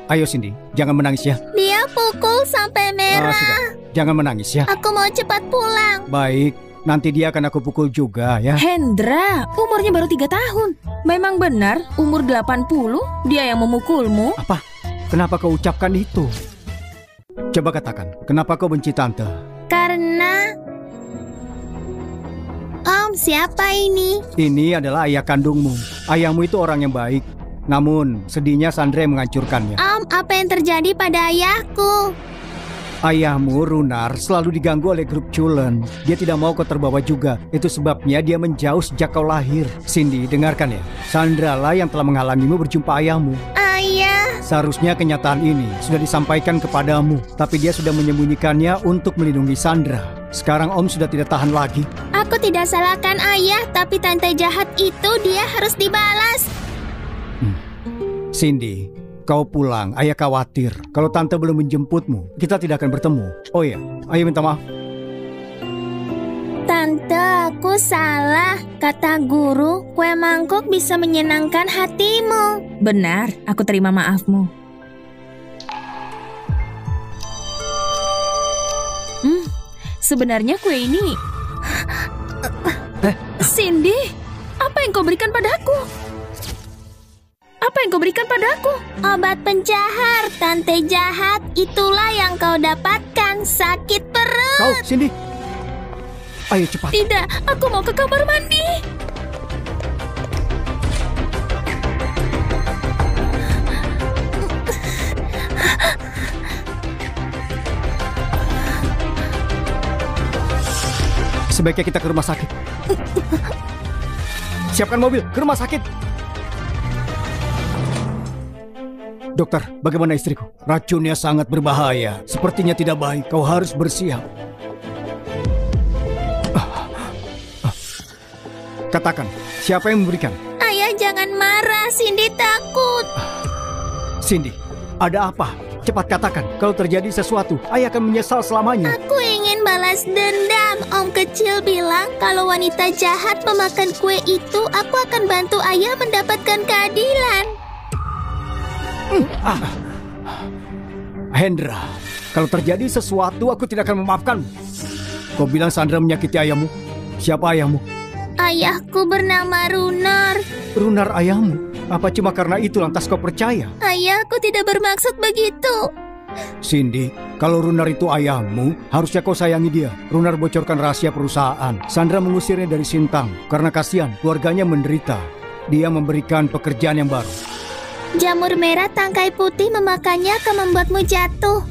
Ayo Cindy, jangan menangis ya. Dia pukul sampai merah. Sudah, jangan menangis ya. Aku mau cepat pulang. Baik, nanti dia akan aku pukul juga ya. Hendra, umurnya baru 3 tahun. Memang benar, umur 80, dia yang memukulmu. Apa? Kenapa kau ucapkan itu? Coba katakan, kenapa kau benci tante? Karena... Om, siapa ini? Ini adalah ayah kandungmu. Ayahmu itu orang yang baik. Namun, sedihnya Sandra yang menghancurkannya. Om, apa yang terjadi pada ayahku? Ayahmu, Runar, selalu diganggu oleh grup culen. Dia tidak mau kau terbawa juga. Itu sebabnya dia menjauh sejak kau lahir. Cindy, dengarkan ya. Sandra lah yang telah menghalangimu berjumpa ayahmu. Ayah. Seharusnya kenyataan ini sudah disampaikan kepadamu. Tapi dia sudah menyembunyikannya untuk melindungi Sandra. Sekarang Om sudah tidak tahan lagi. Aku tidak salahkan ayah, tapi tante jahat itu dia harus dibalas. Cindy, kau pulang. Ayah khawatir. Kalau tante belum menjemputmu, kita tidak akan bertemu. Oh ya, ayah minta maaf. Tante, aku salah. Kata guru, kue mangkuk bisa menyenangkan hatimu. Benar, aku terima maafmu. Sebenarnya kue ini... Cindy, apa yang kau berikan padaku? Apa yang kau berikan padaku? Obat pencahar, tante jahat. Itulah yang kau dapatkan. Sakit perut. Kau, Cindy. Ayo cepat. Tidak, aku mau ke kamar mandi. Sebaiknya kita ke rumah sakit. Siapkan mobil, ke rumah sakit. Dokter, bagaimana istriku? Racunnya sangat berbahaya. Sepertinya tidak baik. Kau harus bersiap. Katakan, siapa yang memberikan? Ayah, jangan marah. Cindy takut. Cindy, ada apa? Cepat katakan. Kalau terjadi sesuatu, ayah akan menyesal selamanya. Aku ingin balas dendam. Om kecil bilang kalau wanita jahat memakan kue itu, aku akan bantu ayah mendapatkan keadilan. Hendra, kalau terjadi sesuatu, aku tidak akan memaafkanmu. Kau bilang Sandra menyakiti ayahmu. Siapa ayahmu? Ayahku bernama Runar. Runar ayahmu? Apa cuma karena itu lantas kau percaya? Ayahku tidak bermaksud begitu. Cindy, kalau Runar itu ayahmu, harusnya kau sayangi dia. Runar bocorkan rahasia perusahaan. Sandra mengusirnya dari Sintang karena kasihan keluarganya menderita. Dia memberikan pekerjaan yang baru. Jamur merah tangkai putih memakannya akan membuatmu jatuh.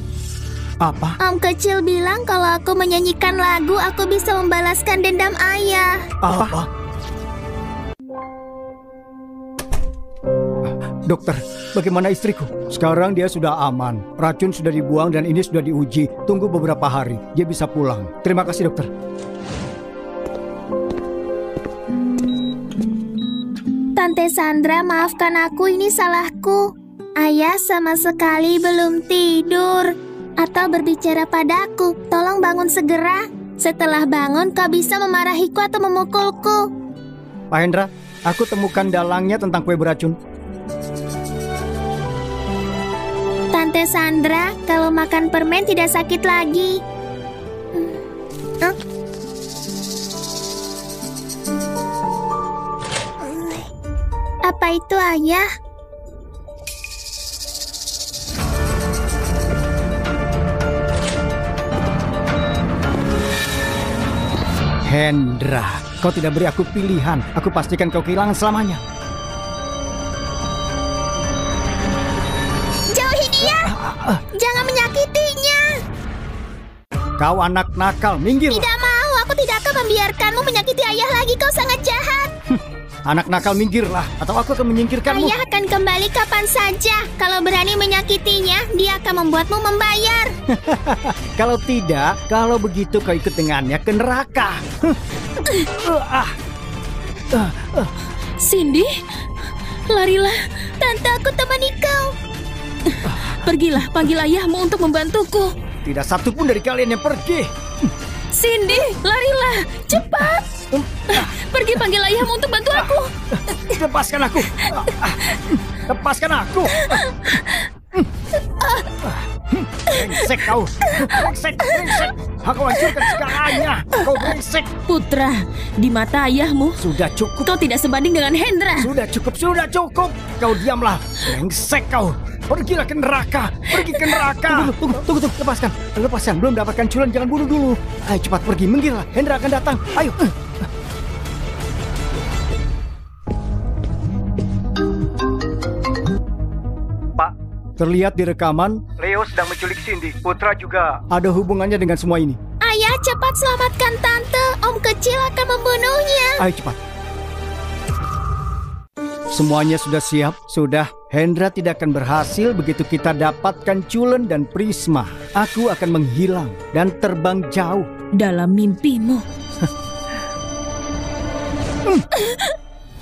Apa? Om kecil bilang kalau aku menyanyikan lagu, aku bisa membalaskan dendam ayah. Apa? Dokter, bagaimana istriku? Sekarang dia sudah aman. Racun sudah dibuang dan ini sudah diuji. Tunggu beberapa hari, dia bisa pulang. Terima kasih dokter. Tante Sandra, maafkan aku, ini salahku. Ayah sama sekali belum tidur atau berbicara padaku. Tolong bangun segera. Setelah bangun, kau bisa memarahiku atau memukulku. Pak Hendra, aku temukan dalangnya tentang kue beracun. Tante Sandra, kalau makan permen tidak sakit lagi. Apa itu, ayah? Hendra, kau tidak beri aku pilihan. Aku pastikan kau kehilangan selamanya. Jauhi dia! Jangan menyakitinya! Kau anak nakal, minggir! Tidak mau, aku tidak akan membiarkanmu menyakiti ayah lagi. Kau sangat jahat. Anak nakal, minggirlah, atau aku akan menyingkirkanmu. Ayah akan kembali kapan saja. Kalau berani menyakitinya, dia akan membuatmu membayar. Kalau tidak, kalau begitu kau ikut dengannya ke neraka. Cindy, larilah. Tante, aku temani kau. Pergilah, panggil ayahmu untuk membantuku. Tidak satu pun dari kalian yang pergi. Cindy, larilah, cepat. Pergi panggil ayahmu untuk bantu aku. Lepaskan aku. Lepaskan aku. Brengsek kau. Brengsek. Aku hancurkan segalanya. Kau brengsek. Putra, di mata ayahmu, Sudah cukup. kau tidak sebanding dengan Hendra. Sudah cukup. Kau diamlah. Brengsek kau. Pergilah ke neraka. Pergi ke neraka. Tunggu. Lepaskan. Belum dapatkan culan, jangan bunuh dulu. Ayo cepat pergi. Minggirlah. Hendra akan datang. Ayo. Pak, terlihat di rekaman Leo sedang menculik Cindy. Putra juga ada hubungannya dengan semua ini. Ayah, cepat selamatkan tante. Om kecil akan membunuhnya. Ayo cepat. Semuanya sudah siap. Sudah. Hendra tidak akan berhasil begitu kita dapatkan Culen dan Prisma. Aku akan menghilang dan terbang jauh. Dalam mimpimu.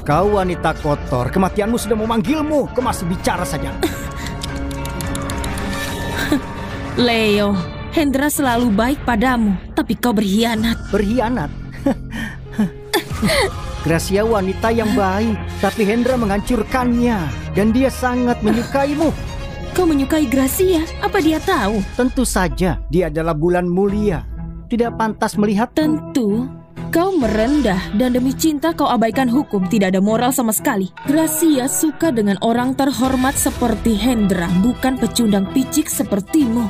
Kau wanita kotor. Kematianmu sudah memanggilmu. Kau masih bicara saja. Leo, Hendra selalu baik padamu, tapi kau berkhianat. Berkhianat? Gracia wanita yang baik, tapi Hendra menghancurkannya. Dan dia sangat menyukaimu. Kau menyukai Gracia? Apa dia tahu? Tentu saja, dia adalah bulan mulia. Tidak pantas melihat. Tentu. Kau merendah dan demi cinta kau abaikan hukum. Tidak ada moral sama sekali. Gracia suka dengan orang terhormat seperti Hendra, bukan pecundang picik sepertimu.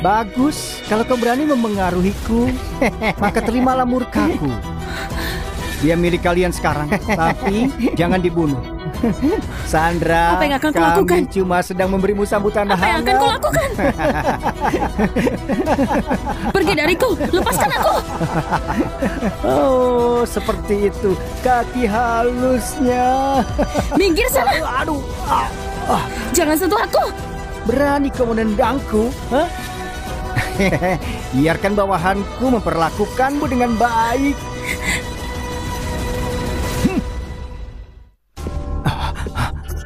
Bagus, kalau kau berani memengaruhiku, maka terimalah murkaku. Dia milik kalian sekarang, tapi jangan dibunuh. Sandra, apa yang akan kau lakukan? Kami cuma sedang memberimu sambutan hangat. Apa yang akan kau lakukan? Pergi dariku, lepaskan aku. Oh, seperti itu kaki halusnya. Minggir sana. Aduh. Jangan sentuh aku. Berani kau menendangku? Hah? Biarkan bawahanku memperlakukanmu dengan baik.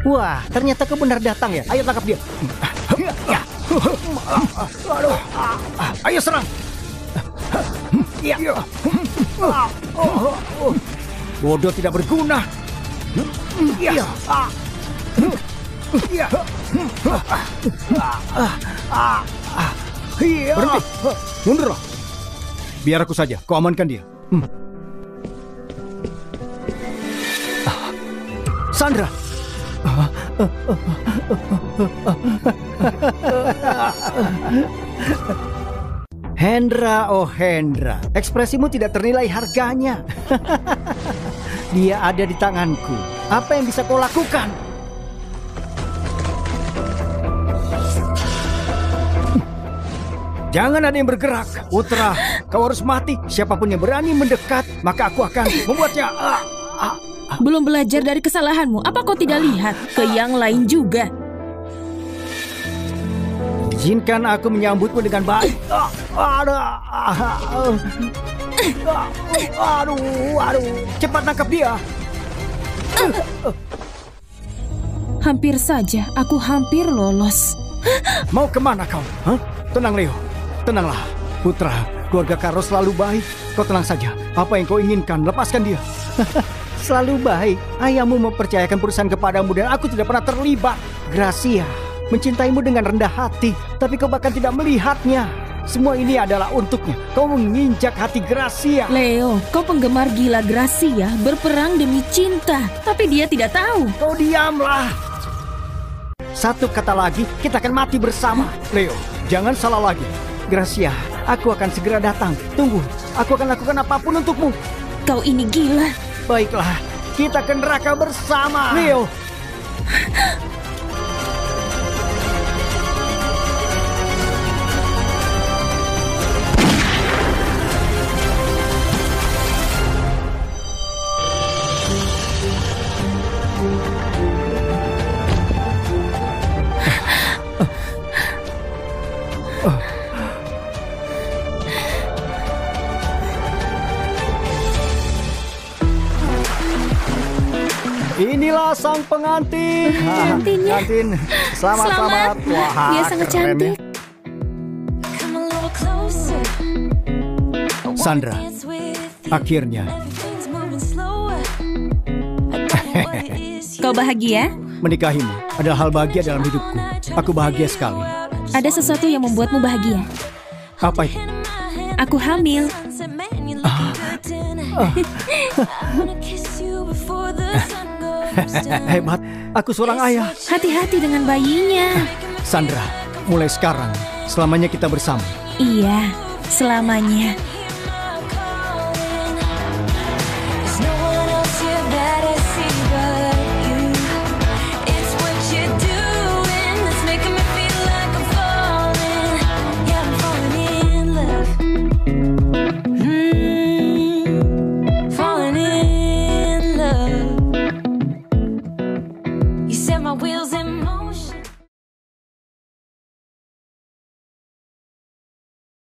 Wah, ternyata kau benar datang ya. Ayo tangkap dia. Aduh. Ayo serang. Bodoh tidak berguna. Berhenti. Mundurlah. Biar aku saja. Kau amankan dia. Sandra. Hendra, oh Hendra, ekspresimu tidak ternilai harganya. Dia ada di tanganku. Apa yang bisa kau lakukan? Jangan ada yang bergerak. Putra, kau harus mati. Siapapun yang berani mendekat, maka aku akan membuatnya... Belum belajar dari kesalahanmu. Apa kau tidak lihat ke yang lain juga? Izinkan aku menyambutmu dengan baik. Aduh. Cepat tangkap dia. Hampir saja, aku hampir lolos. Mau kemana kau? Hah? Tenang Leo, tenanglah. Putra, keluarga Carlos selalu baik. Kau tenang saja. Apa yang kau inginkan, lepaskan dia. Selalu baik. Ayahmu mempercayakan perusahaan kepadamu dan aku tidak pernah terlibat. Gracia mencintaimu dengan rendah hati, tapi kau bahkan tidak melihatnya. Semua ini adalah untuknya. Kau menginjak hati Gracia. Leo, kau penggemar gila Gracia, berperang demi cinta, tapi dia tidak tahu. Kau diamlah. Satu kata lagi, kita akan mati bersama. Leo, jangan salah lagi. Gracia, aku akan segera datang. Tunggu, aku akan lakukan apapun untukmu. Kau ini gila. Baiklah, kita ke neraka bersama. Leo. Inilah sang pengantin. Pengantinnya. Pengantin. Selamat. Wah, Dia sangat keren cantik. ya. Sandra, akhirnya. Kau bahagia? Menikahimu adalah hal bahagia dalam hidupku. Aku bahagia sekali. Ada sesuatu yang membuatmu bahagia. Apa itu? Aku hamil. Hebat, aku seorang ayah. Hati-hati dengan bayinya. Sandra, mulai sekarang, selamanya kita bersama. Iya, selamanya.